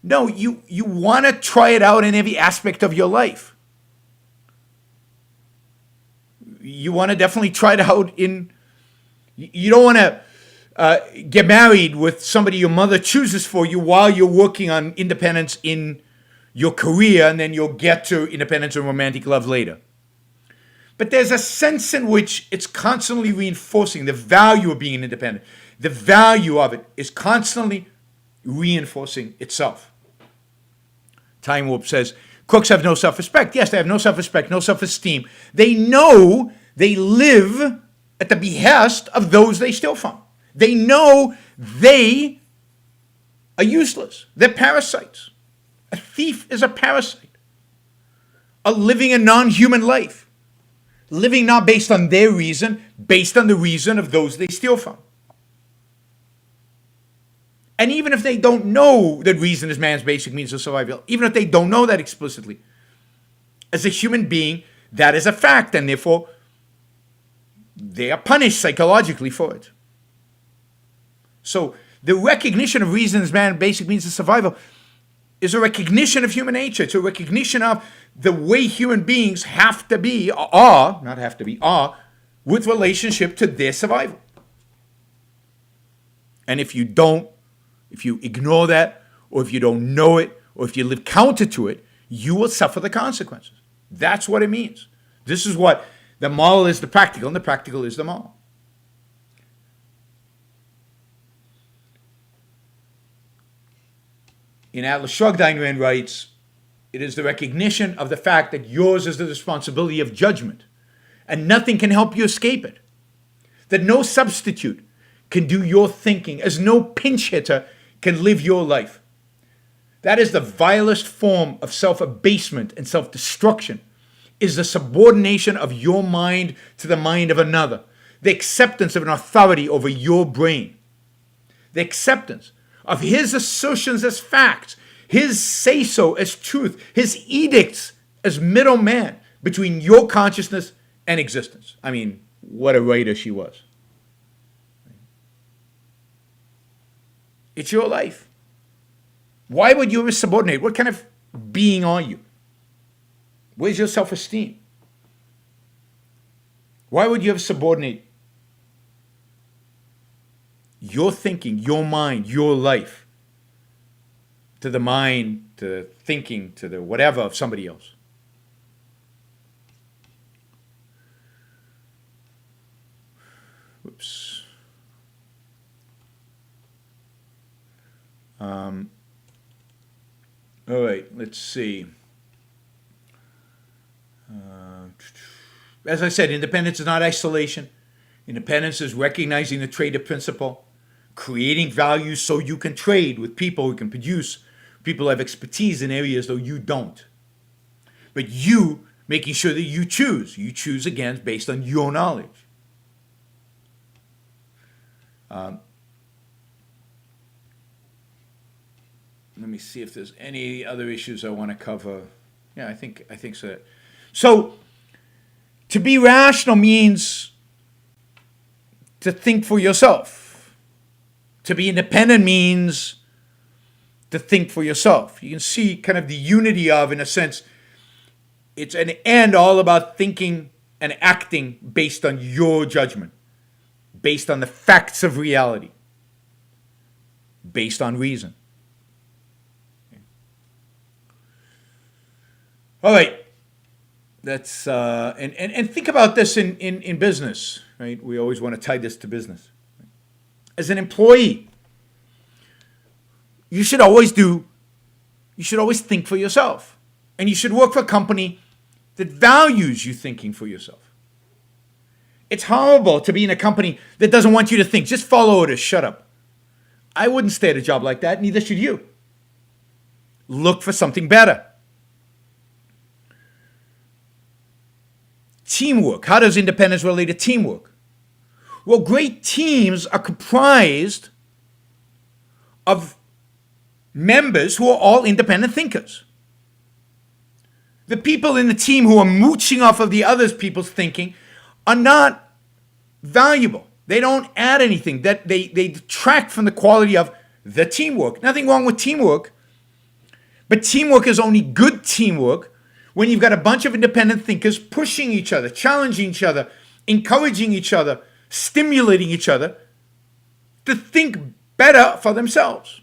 No, you want to try it out in every aspect of your life. You want to definitely try it out in... You don't want to get married with somebody your mother chooses for you while you're working on independence in your career, and then you'll get to independence and romantic love later. But there's a sense in which it's constantly reinforcing the value of being independent. The value of it is constantly reinforcing itself. Time Warp says, crooks have no self-respect. Yes, they have no self-respect, no self-esteem. They know they live at the behest of those they steal from. They know they are useless. They're parasites. A thief is a parasite, living a non-human life, living not based on their reason, based on the reason of those they steal from. And even if they don't know that reason is man's basic means of survival, even if they don't know that explicitly, as a human being, that is a fact, and therefore they are punished psychologically for it. So the recognition of reason as man's basic means of survival is a recognition of human nature. It's a recognition of the way human beings have to be, are, with relationship to their survival. And if you ignore that, or if you don't know it, or if you live counter to it, you will suffer the consequences. That's what it means. This is what the moral is the practical, and the practical is the moral. In Atlas Shrugged, Ayn Rand writes, it is the recognition of the fact that yours is the responsibility of judgment, and nothing can help you escape it. That no substitute can do your thinking, as no pinch hitter can live your life. That is the vilest form of self-abasement and self-destruction, is the subordination of your mind to the mind of another, the acceptance of an authority over your brain, the acceptance of his assertions as facts, his say-so as truth, his edicts as middleman between your consciousness and existence. I mean, what a writer she was. It's your life. Why would you ever subordinate? What kind of being are you? Where's your self-esteem? Why would you ever subordinate your thinking, your mind, your life to the mind, to the thinking, to the whatever of somebody else? Whoops. All right, let's see. As I said, independence is not isolation. Independence is recognizing the trader principle, creating value so you can trade with people who can produce, people who have expertise in areas though you don't. But you making sure that you choose. You choose again based on your knowledge. Let me see if there's any other issues I want to cover. Yeah, I think so. So, to be rational means to think for yourself. To be independent means to think for yourself. You can see kind of the unity of, in a sense, it's an end all about thinking and acting based on your judgment, based on the facts of reality, based on reason. All right, that's and think about this in business, right? We always want to tie this to business. As an employee, you should always think for yourself, and you should work for a company that values you thinking for yourself. It's horrible to be in a company that doesn't want you to think. Just follow orders, shut up. I wouldn't stay at a job like that, neither should you. Look for something better. Teamwork. How does independence relate to teamwork? Well, great teams are comprised of members who are all independent thinkers. The people in the team who are mooching off of the other people's thinking are not valuable. They don't add anything. That they detract from the quality of the teamwork. Nothing wrong with teamwork, but teamwork is only good teamwork when you've got a bunch of independent thinkers pushing each other, challenging each other, encouraging each other, stimulating each other to think better for themselves.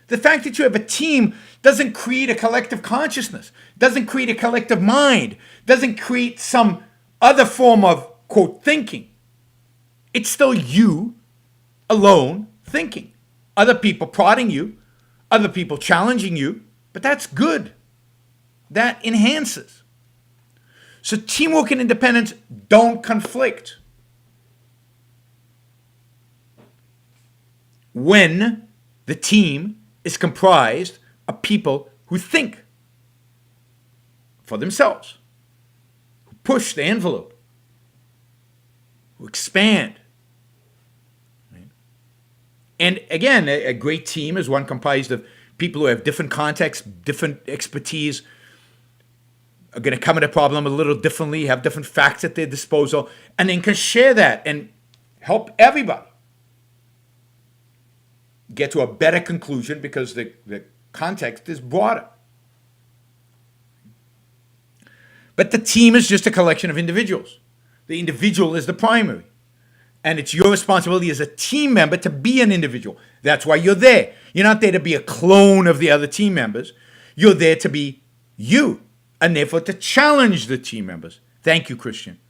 The fact that you have a team doesn't create a collective consciousness, doesn't create a collective mind, doesn't create some other form of, quote, thinking. It's still you alone thinking. Other people prodding you, other people challenging you, but that's good. That enhances. So teamwork and independence don't conflict. When the team is comprised of people who think for themselves, who push the envelope, who expand. Right? And again, a great team is one comprised of people who have different contexts, different expertise, are going to come at a problem a little differently, have different facts at their disposal, and then can share that and help everybody get to a better conclusion because the context is broader. But the team is just a collection of individuals. The individual is the primary. And it's your responsibility as a team member to be an individual. That's why you're there. You're not there to be a clone of the other team members. You're there to be you, and therefore to challenge the team members. Thank you, Christian.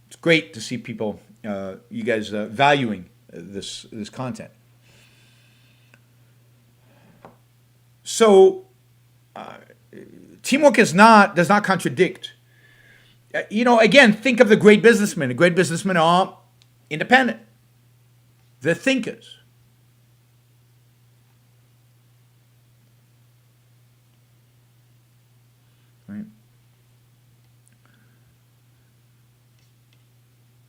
It's great to see people, you guys, valuing this content. So, teamwork does not contradict. Again, think of the great businessmen. The great businessmen are independent. They're thinkers. Right.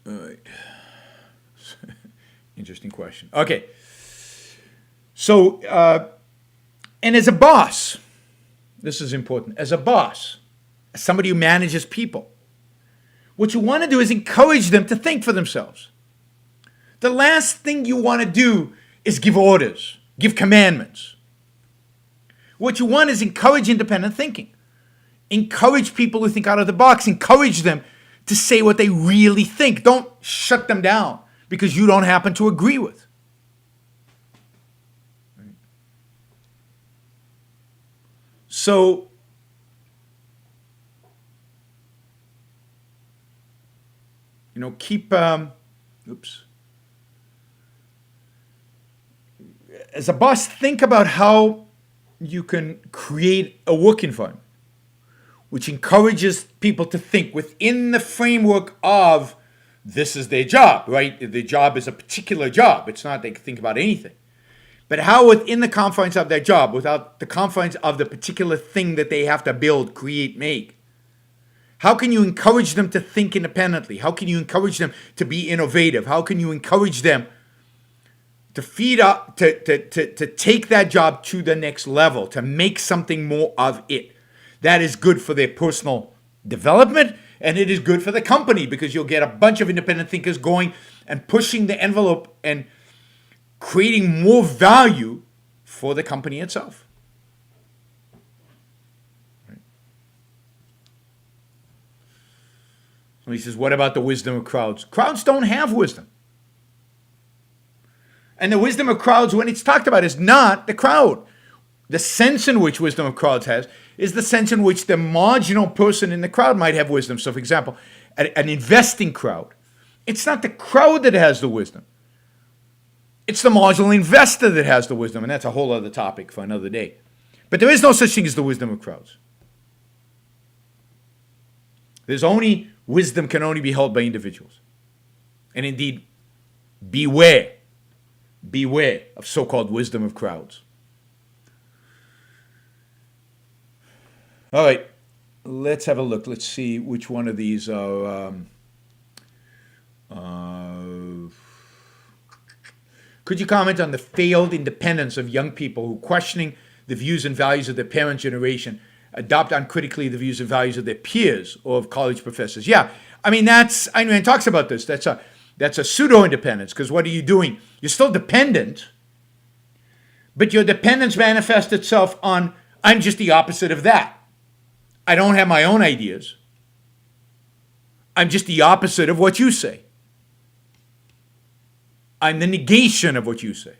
All right. Interesting question. Okay. So, and as a boss, this is important. As a boss, as somebody who manages people, what you want to do is encourage them to think for themselves. The last thing you want to do is give orders, give commandments. What you want is encourage independent thinking. Encourage people who think out of the box. Encourage them to say what they really think. Don't shut them down because you don't happen to agree with. So, keep, as a boss, think about how you can create a work environment which encourages people to think within the framework of this is their job, right? Their job is a particular job. It's not they can think about anything. But how within the confines of their job, without the confines of the particular thing that they have to build, create, make, how can you encourage them to think independently? How can you encourage them to be innovative? How can you encourage them to feed up, to take that job to the next level, to make something more of it? That is good for their personal development, and it is good for the company because you'll get a bunch of independent thinkers going and pushing the envelope and creating more value for the company itself. Right. So he says, what about the wisdom of crowds? Crowds don't have wisdom. And the wisdom of crowds, when it's talked about, is not the crowd. The sense in which wisdom of crowds has is the sense in which the marginal person in the crowd might have wisdom. So, for example, an investing crowd, it's not the crowd that has the wisdom. It's the marginal investor that has the wisdom, and that's a whole other topic for another day. But there is no such thing as the wisdom of crowds. Wisdom can only be held by individuals. And indeed, beware of so-called wisdom of crowds. All right, let's have a look. Let's see which one of these are... Could you comment on the failed independence of young people who, questioning the views and values of their parent generation, adopt uncritically the views and values of their peers or of college professors? Yeah, Ayn Rand talks about this. That's a pseudo-independence, because what are you doing? You're still dependent, but your dependence manifests itself on, I'm just the opposite of that. I don't have my own ideas. I'm just the opposite of what you say. I'm the negation of what you say.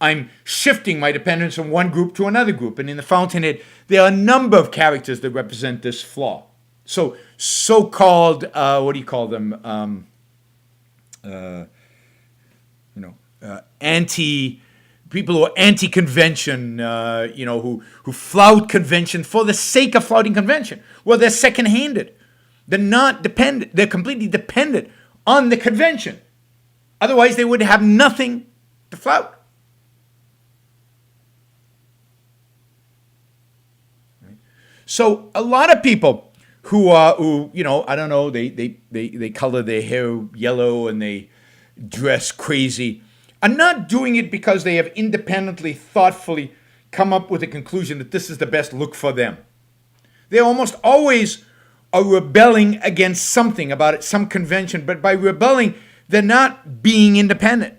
I'm shifting my dependence from one group to another group. And in the Fountainhead, there are a number of characters that represent this flaw. So-called, what do you call them? People who are anti-convention, who flout convention for the sake of flouting convention. Well, they're second-handed. They're not dependent. They're completely dependent on the convention. Otherwise, they would have nothing to flout. Right? So a lot of people who I don't know, they color their hair yellow and they dress crazy, are not doing it because they have independently, thoughtfully come up with a conclusion that this is the best look for them. They almost always are rebelling against something about it, some convention, but by rebelling, they're not being independent.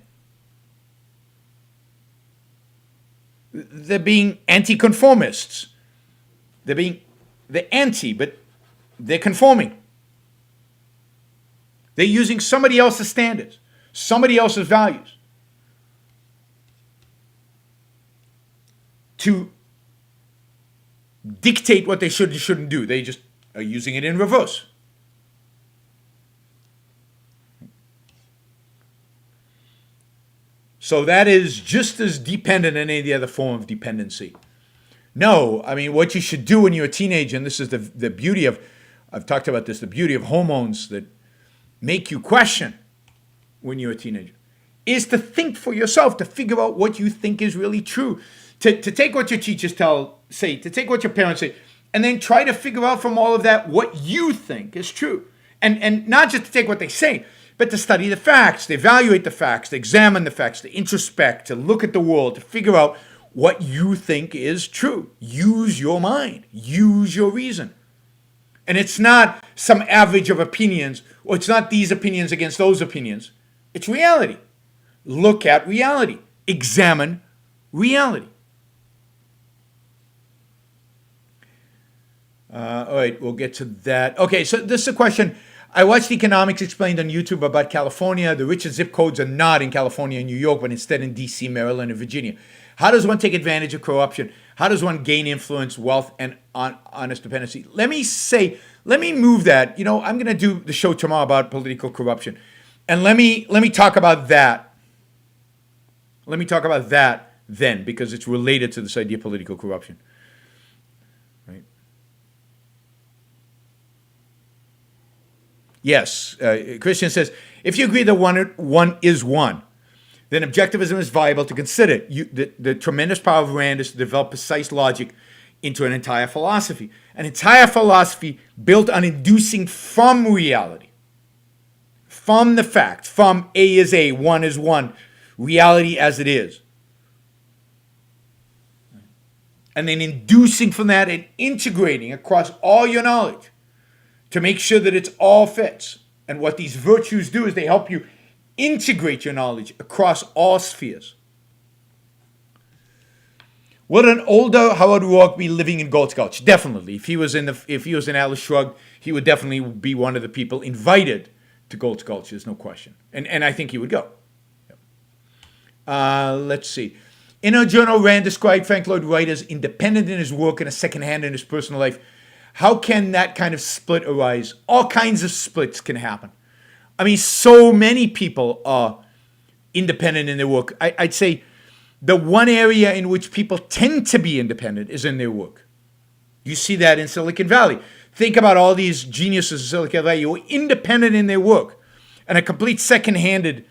They're being anti-conformists. They're anti, but they're conforming. They're using somebody else's standards, somebody else's values to dictate what they should and shouldn't do. They just are using it in reverse. So that is just as dependent on any other form of dependency. No, I mean, what you should do when you're a teenager, and this is the beauty of, I've talked about this, the beauty of hormones that make you question when you're a teenager, is to think for yourself, to figure out what you think is really true. To take what your teachers say, to take what your parents say, and then try to figure out from all of that what you think is true. And not just to take what they say, but to study the facts, to evaluate the facts, to examine the facts, to introspect, to look at the world, to figure out what you think is true. Use your mind. Use your reason. And it's not some average of opinions, or it's not these opinions against those opinions. It's reality. Look at reality. Examine reality. All right, we'll get to that. Okay, so this is a question. I watched Economics Explained on YouTube about California. The richest zip codes are not in California and New York, but instead in D.C., Maryland, and Virginia. How does one take advantage of corruption? How does one gain influence, wealth, and honest dependency? Let me move that. You know, I'm going to do the show tomorrow about political corruption. And let me talk about that. Let me talk about that then, because it's related to this idea of political corruption. Right? Yes, Christian says, if you agree that one is one, then objectivism is viable to consider. The tremendous power of Rand is to develop precise logic into an entire philosophy. An entire philosophy built on inducing from reality, from the fact, from A is A, one is one, reality as it is. And then inducing from that and integrating across all your knowledge to make sure that it's all fits. And what these virtues do is they help you integrate your knowledge across all spheres. Would an older Howard Roark be living in Galt's Gulch? Definitely. If he was in Atlas Shrugged, he would definitely be one of the people invited to Galt's Gulch. There's no question. And I think he would go. Let's see. In a journal, Rand described Frank Lloyd Wright as independent in his work and a second hand in his personal life. How can that kind of split arise? All kinds of splits can happen. I mean, so many people are independent in their work. I'd say the one area in which people tend to be independent is in their work. You see that in Silicon Valley. Think about all these geniuses in Silicon Valley who are independent in their work and are complete second-handed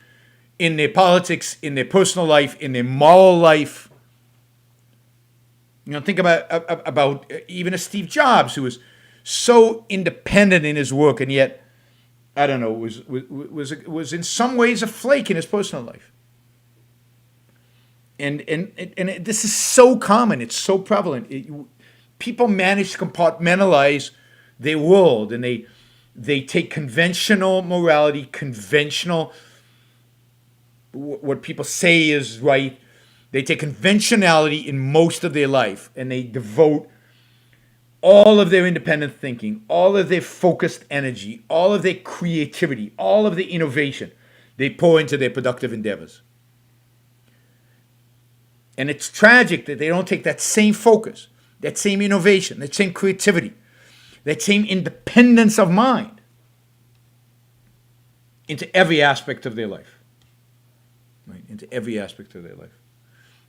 in their politics, in their personal life, in their moral life. You know, think about even a Steve Jobs, who was so independent in his work, and yet, I don't know, was in some ways a flake in his personal life. And this is so common. It's so prevalent. People manage to compartmentalize their world, and they take conventional morality, conventional what people say is right. They take conventionality in most of their life, and they devote all of their independent thinking, all of their focused energy, all of their creativity, all of the innovation they pour into their productive endeavors. And it's tragic that they don't take that same focus, that same innovation, that same creativity, that same independence of mind into every aspect of their life. Right? Into every aspect of their life.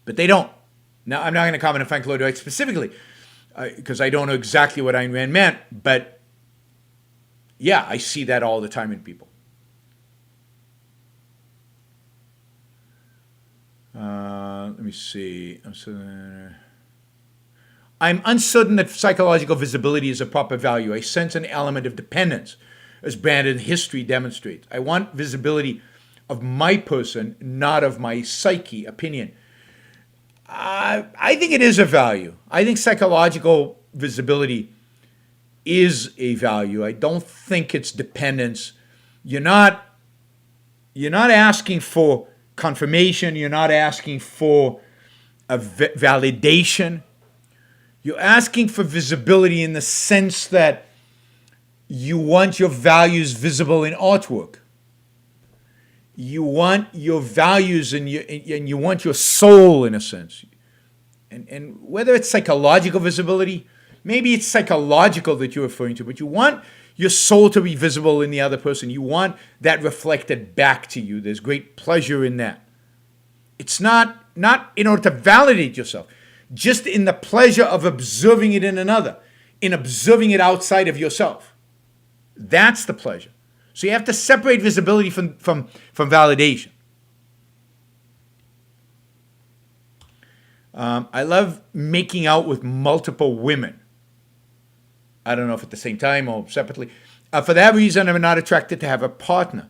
But they don't. Now, I'm not going to comment on Frank Lloyd Wright specifically, because I don't know exactly what Ayn Rand meant, but yeah, I see that all the time in people. me see. I'm uncertain that psychological visibility is a proper value. I sense an element of dependence, as Brandon history demonstrates. I want visibility of my person, not of my psyche opinion. I think it is a value. I think psychological visibility is a value. I don't think it's dependence. You're not asking for confirmation. You're not asking for a validation. You're asking for visibility in the sense that you want your values visible in artwork. You want your values and you want your soul, in a sense. And whether it's psychological visibility, maybe it's psychological that you're referring to, but you want your soul to be visible in the other person. You want that reflected back to you. There's great pleasure in that. It's not in order to validate yourself, just in the pleasure of observing it in another, in observing it outside of yourself. That's the pleasure. So you have to separate visibility from validation. I love making out with multiple women. I don't know if at the same time or separately. For that reason, I'm not attracted to have a partner.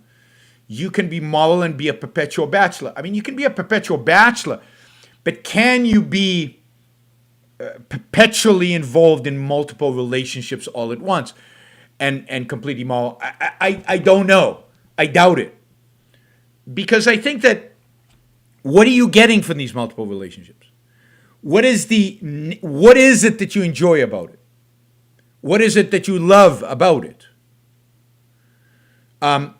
You can be moral and be a perpetual bachelor. I mean, you can be a perpetual bachelor, but can you be perpetually involved in multiple relationships all at once and completely moral? I don't know. I doubt it. Because I think that what are you getting from these multiple relationships? What is it that you enjoy about it? What is it that you love about it? And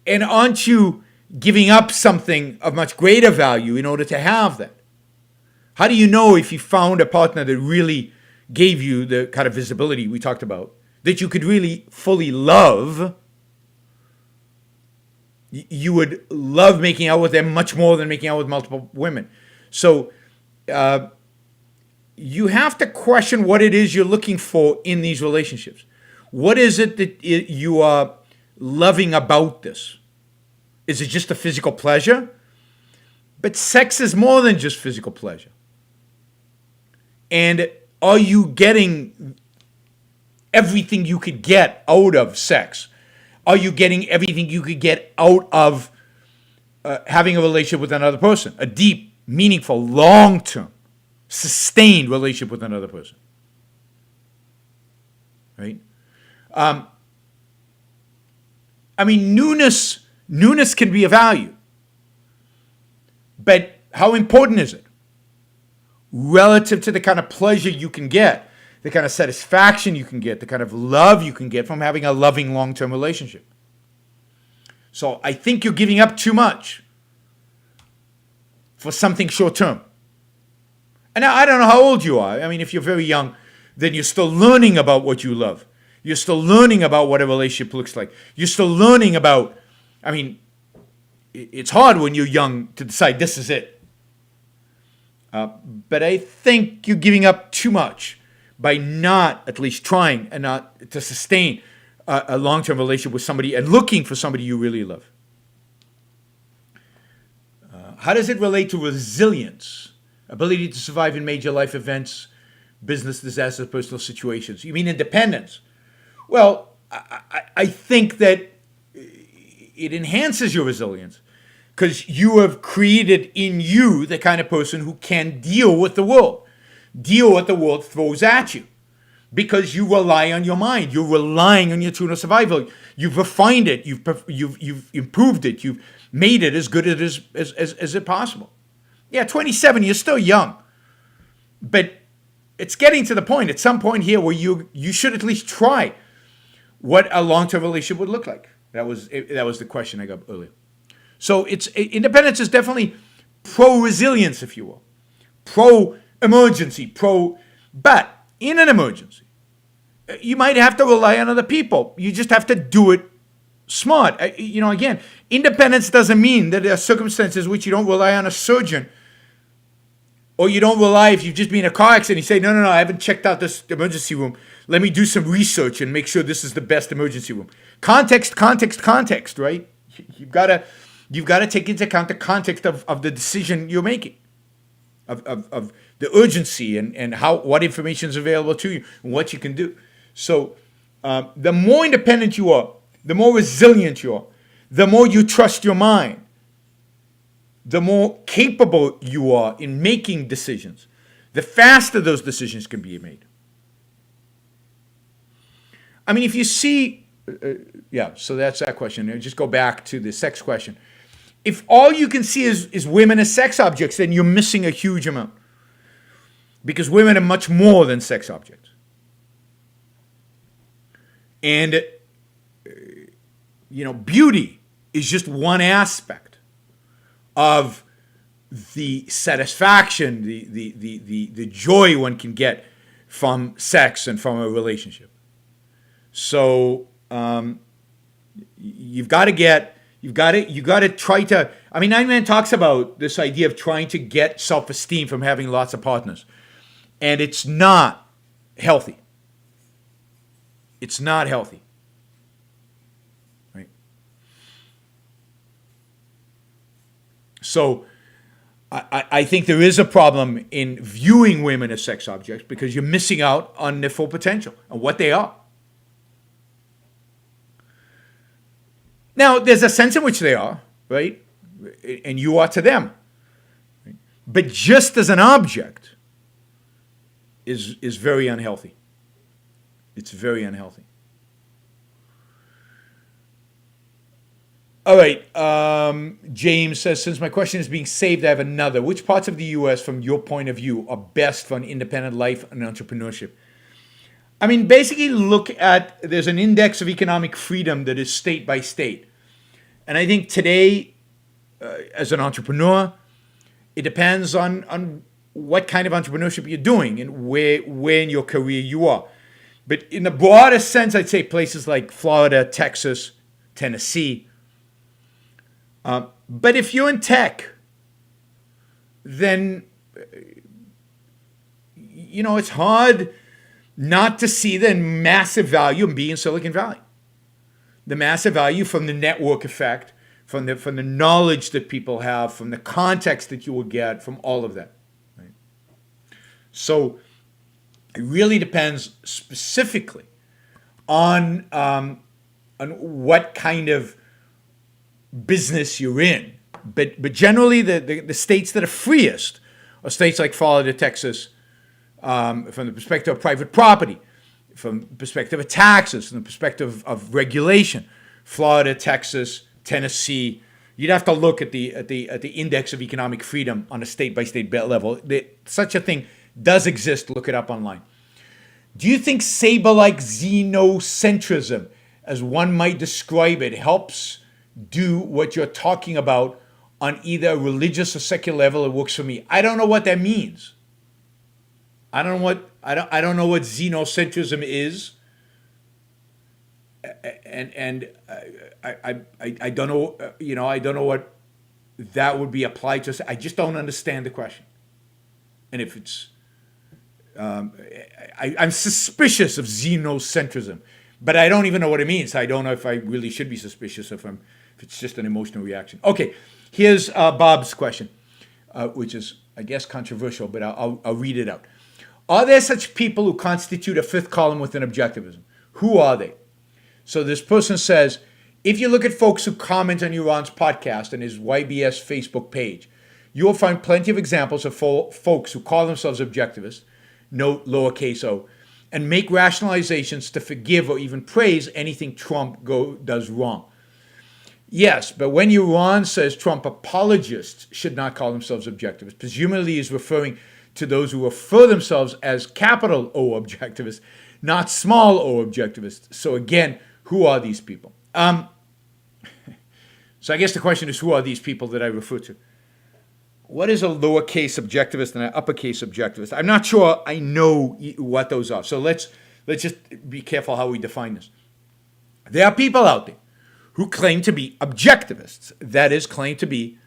aren't you giving up something of much greater value in order to have that? How do you know if you found a partner that really gave you the kind of visibility we talked about, that you could really fully love? You would love making out with them much more than making out with multiple women. So you have to question what it is you're looking for in these relationships. What is it that you are loving about this? Is it just a physical pleasure? But sex is more than just physical pleasure. And are you getting everything you could get out of sex? Are you getting everything you could get out of having a relationship with another person? A deep, meaningful, long-term, sustained relationship with another person. Right? I mean, newness can be a value. But how important is it? Relative to the kind of pleasure you can get, the kind of satisfaction you can get, the kind of love you can get from having a loving long-term relationship. So I think you're giving up too much for something short-term. And now, I don't know how old you are. I mean, if you're very young, then you're still learning about what you love. You're still learning about what a relationship looks like. You're still learning about, I mean, it's hard when you're young to decide this is it. But I think you're giving up too much by not at least trying and not to sustain a long-term relationship with somebody and looking for somebody you really love. How does it relate to resilience? Ability to survive in major life events, business disasters, personal situations. You mean independence? Well, I think that it enhances your resilience because you have created in you the kind of person who can deal with the world. Deal with what the world throws at you because you rely on your mind. You're relying on your tune of survival. You've refined it. You've improved it. You've made it as good as it possible. Yeah, 27, you're still young. But it's getting to the point, at some point here, where you should at least try what a long-term relationship would look like. That was the question I got earlier. So independence is definitely pro-resilience, if you will. Pro-emergency, but in an emergency, you might have to rely on other people. You just have to do it smart. Again, independence doesn't mean that there are circumstances which you don't rely on a surgeon, or you don't rely if you've just been in a car accident. You say, no, I haven't checked out this emergency room. Let me do some research and make sure this is the best emergency room. Context, right? You've got you've got to take into account the context of the decision you're making, of the urgency and what information is available to you and what you can do. So the more independent you are, the more resilient you are, the more you trust your mind, the more capable you are in making decisions, the faster those decisions can be made. I mean, if you see, so that's that question. Just go back to the sex question. If all you can see is women as sex objects, then you're missing a huge amount. Because women are much more than sex objects. And, beauty is just one aspect of the satisfaction, the joy one can get from sex and from a relationship. So you've got to try to. I mean, Ayn Rand talks about this idea of trying to get self-esteem from having lots of partners, and it's not healthy. It's not healthy. Right? So I think there is a problem in viewing women as sex objects because you're missing out on their full potential and what they are. Now, there's a sense in which they are, right? And you are to them. Right? But just as an object is very unhealthy. It's very unhealthy. All right. James says, since my question is being saved, I have another. Which parts of the U.S., from your point of view, are best for an independent life and entrepreneurship? I mean, basically there's an index of economic freedom that is state by state. And I think today, as an entrepreneur, it depends on what kind of entrepreneurship you're doing and where in your career you are. But in the broadest sense, I'd say places like Florida, Texas, Tennessee. But if you're in tech, then, it's hard not to see the massive value in being in Silicon Valley. The massive value from the network effect, from the knowledge that people have, from the context that you will get, from all of that. Right? So it really depends specifically on what kind of business you're in. But generally, the states that are freest are states like Florida, Texas, from the perspective of private property, from the perspective of taxes, from the perspective of regulation. Florida, Texas, Tennessee. You'd have to look at the index of economic freedom on a state-by-state level. Such a thing does exist. Look it up online. Do you think saber-like xenocentrism, as one might describe it, helps do what you're talking about on either a religious or secular level? It works for me. I don't know what that means. I don't know what xenocentrism is, and I don't know. I don't know what that would be applied to. I just don't understand the question. And if it's, I'm suspicious of xenocentrism, but I don't even know what it means. I don't know if I really should be suspicious if it's just an emotional reaction. Okay, here's Bob's question, which is, I guess, controversial, but I'll read it out. Are there such people who constitute a fifth column within objectivism? Who are they? So this person says, if you look at folks who comment on Yaron's podcast and his YBS Facebook page, you will find plenty of examples of folks who call themselves objectivists, note lowercase o, and make rationalizations to forgive or even praise anything Trump does wrong. Yes, but when Yaron says Trump apologists should not call themselves objectivists, presumably he's referring to those who refer themselves as capital O objectivists, not small o objectivists. So again, who are these people? So I guess the question is, who are these people that I refer to? What is a lowercase objectivist and an uppercase objectivist? I'm not sure I know what those are. So let's just be careful how we define this. There are people out there who claim to be objectivists. That is, claim to be,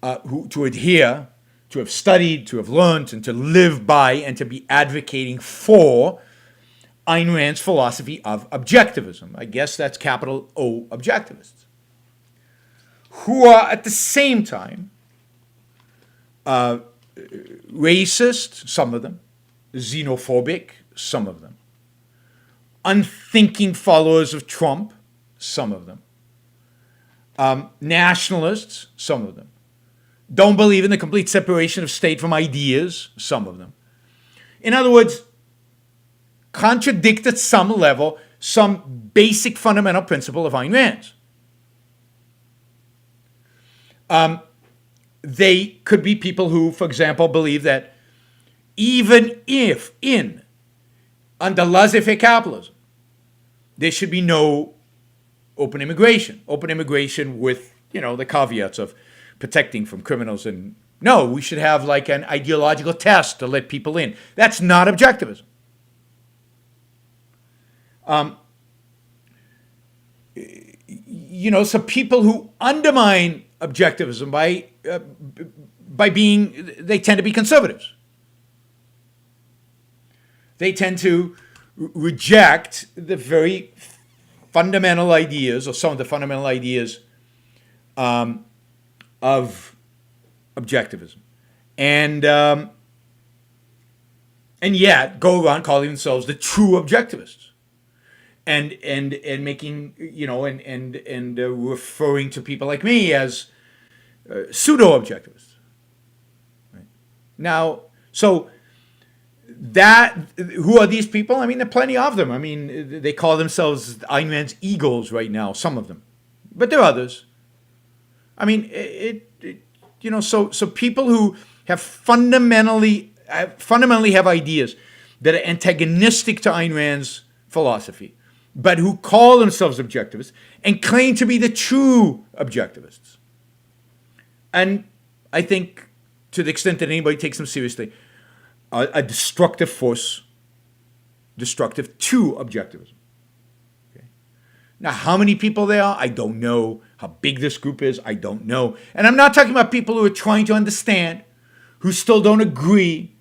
to adhere, to have studied, to have learned, and to live by, and to be advocating for Ayn Rand's philosophy of objectivism. I guess that's capital O objectivists. who are at the same time racist, some of them, xenophobic, some of them, unthinking followers of Trump, some of them, nationalists, some of them, don't believe in the complete separation of state from ideas, some of them. In other words, contradict at some level some basic fundamental principle of Ayn Rand's. They could be people who, for example, believe that even if under laissez-faire capitalism, there should be no open immigration with, the caveats of protecting from criminals, and no, we should have like an ideological test to let people in. That's not objectivism. So people who undermine objectivism by being, they tend to be conservatives. They tend to reject the very fundamental ideas, or some of the fundamental ideas of objectivism, and yet go around calling themselves the true objectivists, and making and referring to people like me as pseudo objectivists. Right? Now, so that, who are these people? I mean, there are plenty of them. I mean, they call themselves Ayn Rand's eagles right now, some of them, but there are others. I mean, so people who have fundamentally have ideas that are antagonistic to Ayn Rand's philosophy, but who call themselves objectivists and claim to be the true objectivists. And I think, to the extent that anybody takes them seriously, a destructive force, destructive to objectivism. Okay. Now, how many people there are, I don't know. How big this group is, I don't know. And I'm not talking about people who are trying to understand, who still don't agree,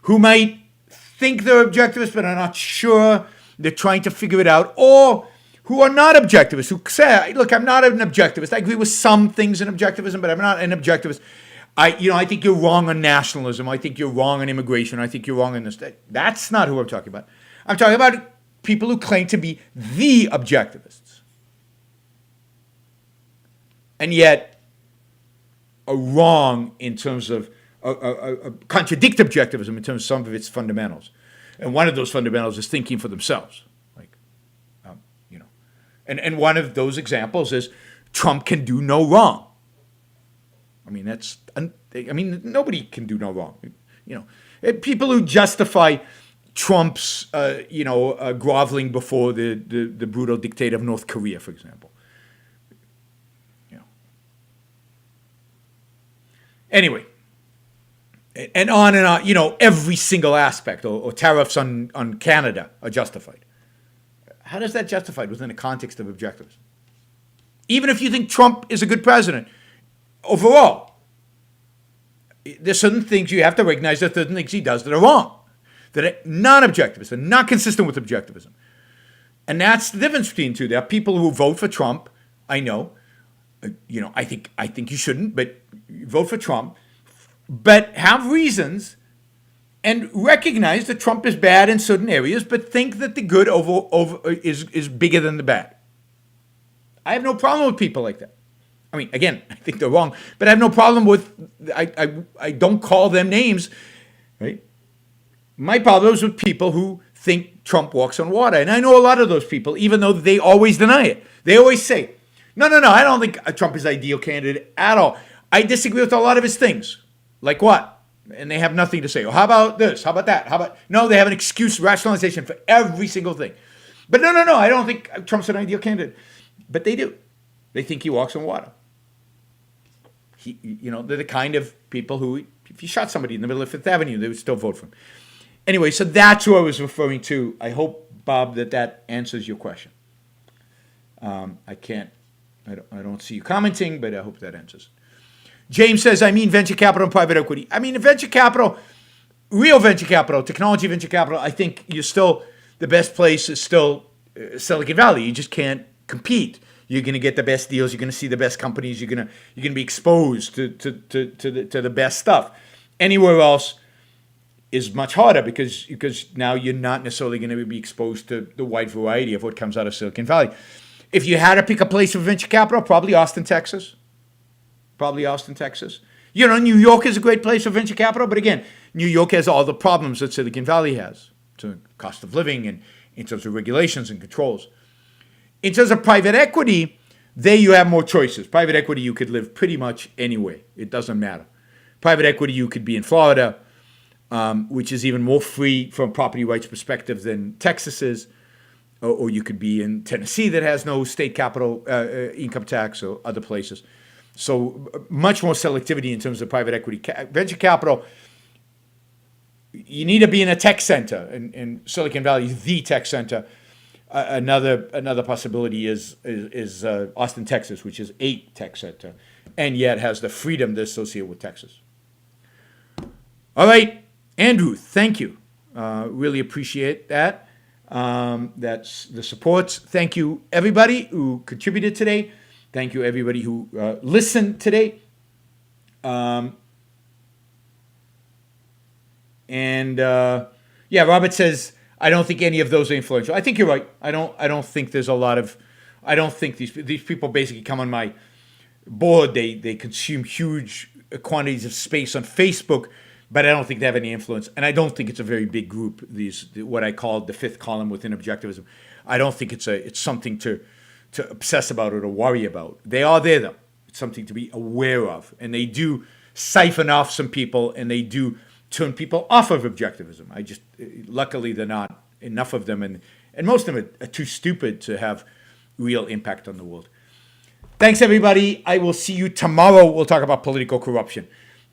who might think they're objectivists but are not sure, they're trying to figure it out, or who are not objectivists, who say, look, I'm not an objectivist. I agree with some things in objectivism, but I'm not an objectivist. I think you're wrong on nationalism. I think you're wrong on immigration. I think you're wrong on this. That's not who I'm talking about. I'm talking about people who claim to be the objectivists, and yet are wrong in terms of contradict objectivism in terms of some of its fundamentals. And one of those fundamentals is thinking for themselves. And one of those examples is Trump can do no wrong. I mean, nobody can do no wrong. People who justify Trump's, groveling before the brutal dictator of North Korea, for example. Anyway, and on, every single aspect, or tariffs on Canada are justified. How does that justified within the context of objectivism? Even if you think Trump is a good president, overall, there's certain things you have to recognize, there are certain things he does that are wrong, that are non-objectivist and not consistent with objectivism. And that's the difference between the two. There are people who vote for Trump, I know, I think you shouldn't, but vote for Trump, but have reasons and recognize that Trump is bad in certain areas, but think that the good is bigger than the bad. I have no problem with people like that. I mean, again, I think they're wrong, but I have no problem with, I don't call them names, right? My problem is with people who think Trump walks on water. And I know a lot of those people, even though they always deny it. They always say, no, I don't think Trump is the ideal candidate at all. I disagree with a lot of his things. Like what? And they have nothing to say. Well, how about this? How about that? No, they have an excuse, rationalization for every single thing. But no, I don't think Trump's an ideal candidate. But they do. They think he walks on water. They're the kind of people who, if you shot somebody in the middle of Fifth Avenue, they would still vote for him. Anyway, so that's who I was referring to. I hope, Bob, that answers your question. I don't see you commenting, but I hope that answers. James says, I mean venture capital and private equity. I mean, venture capital, real venture capital, technology venture capital, I think the best place is still Silicon Valley. You just can't compete. You're going to get the best deals. You're going to see the best companies. You're going to be exposed to the best stuff. Anywhere else is much harder because now you're not necessarily going to be exposed to the wide variety of what comes out of Silicon Valley. If you had to pick a place for venture capital, probably Austin, Texas. New York is a great place for venture capital, but again, New York has all the problems that Silicon Valley has, to cost of living and in terms of regulations and controls. In terms of private equity, there you have more choices. Private equity, you could live pretty much anywhere. It doesn't matter. Private equity, you could be in Florida, which is even more free from a property rights perspective than Texas is, or you could be in Tennessee that has no state capital income tax, or other places. So much more selectivity in terms of private equity. Venture capital, you need to be in a tech center, and Silicon Valley is the tech center. Another possibility is Austin, Texas, which is a tech center, and yet has the freedom that's associated with Texas. All right, Andrew, thank you. Really appreciate that. That's the supports. Thank you, everybody who contributed today. Thank you, everybody who listened today. Robert says, I don't think any of those are influential. I think you're right. I don't think there's a lot of. I don't think these people basically come on my board. They consume huge quantities of space on Facebook, but I don't think they have any influence. And I don't think it's a very big group. What I call the fifth column within objectivism. I don't think it's something to obsess about or to worry about. They are there though. It's something to be aware of, and they do siphon off some people, and they do turn people off of objectivism. Luckily, they're not enough of them, and most of them are too stupid to have real impact on the world. Thanks, everybody. I will see you tomorrow. We'll talk about political corruption.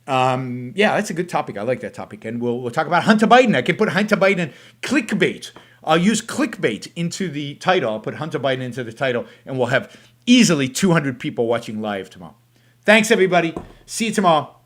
That's a good topic. I like that topic. And we'll talk about Hunter Biden. I can put Hunter Biden clickbait. I'll use clickbait into the title. I'll put Hunter Biden into the title, and we'll have easily 200 people watching live tomorrow. Thanks, everybody. See you tomorrow.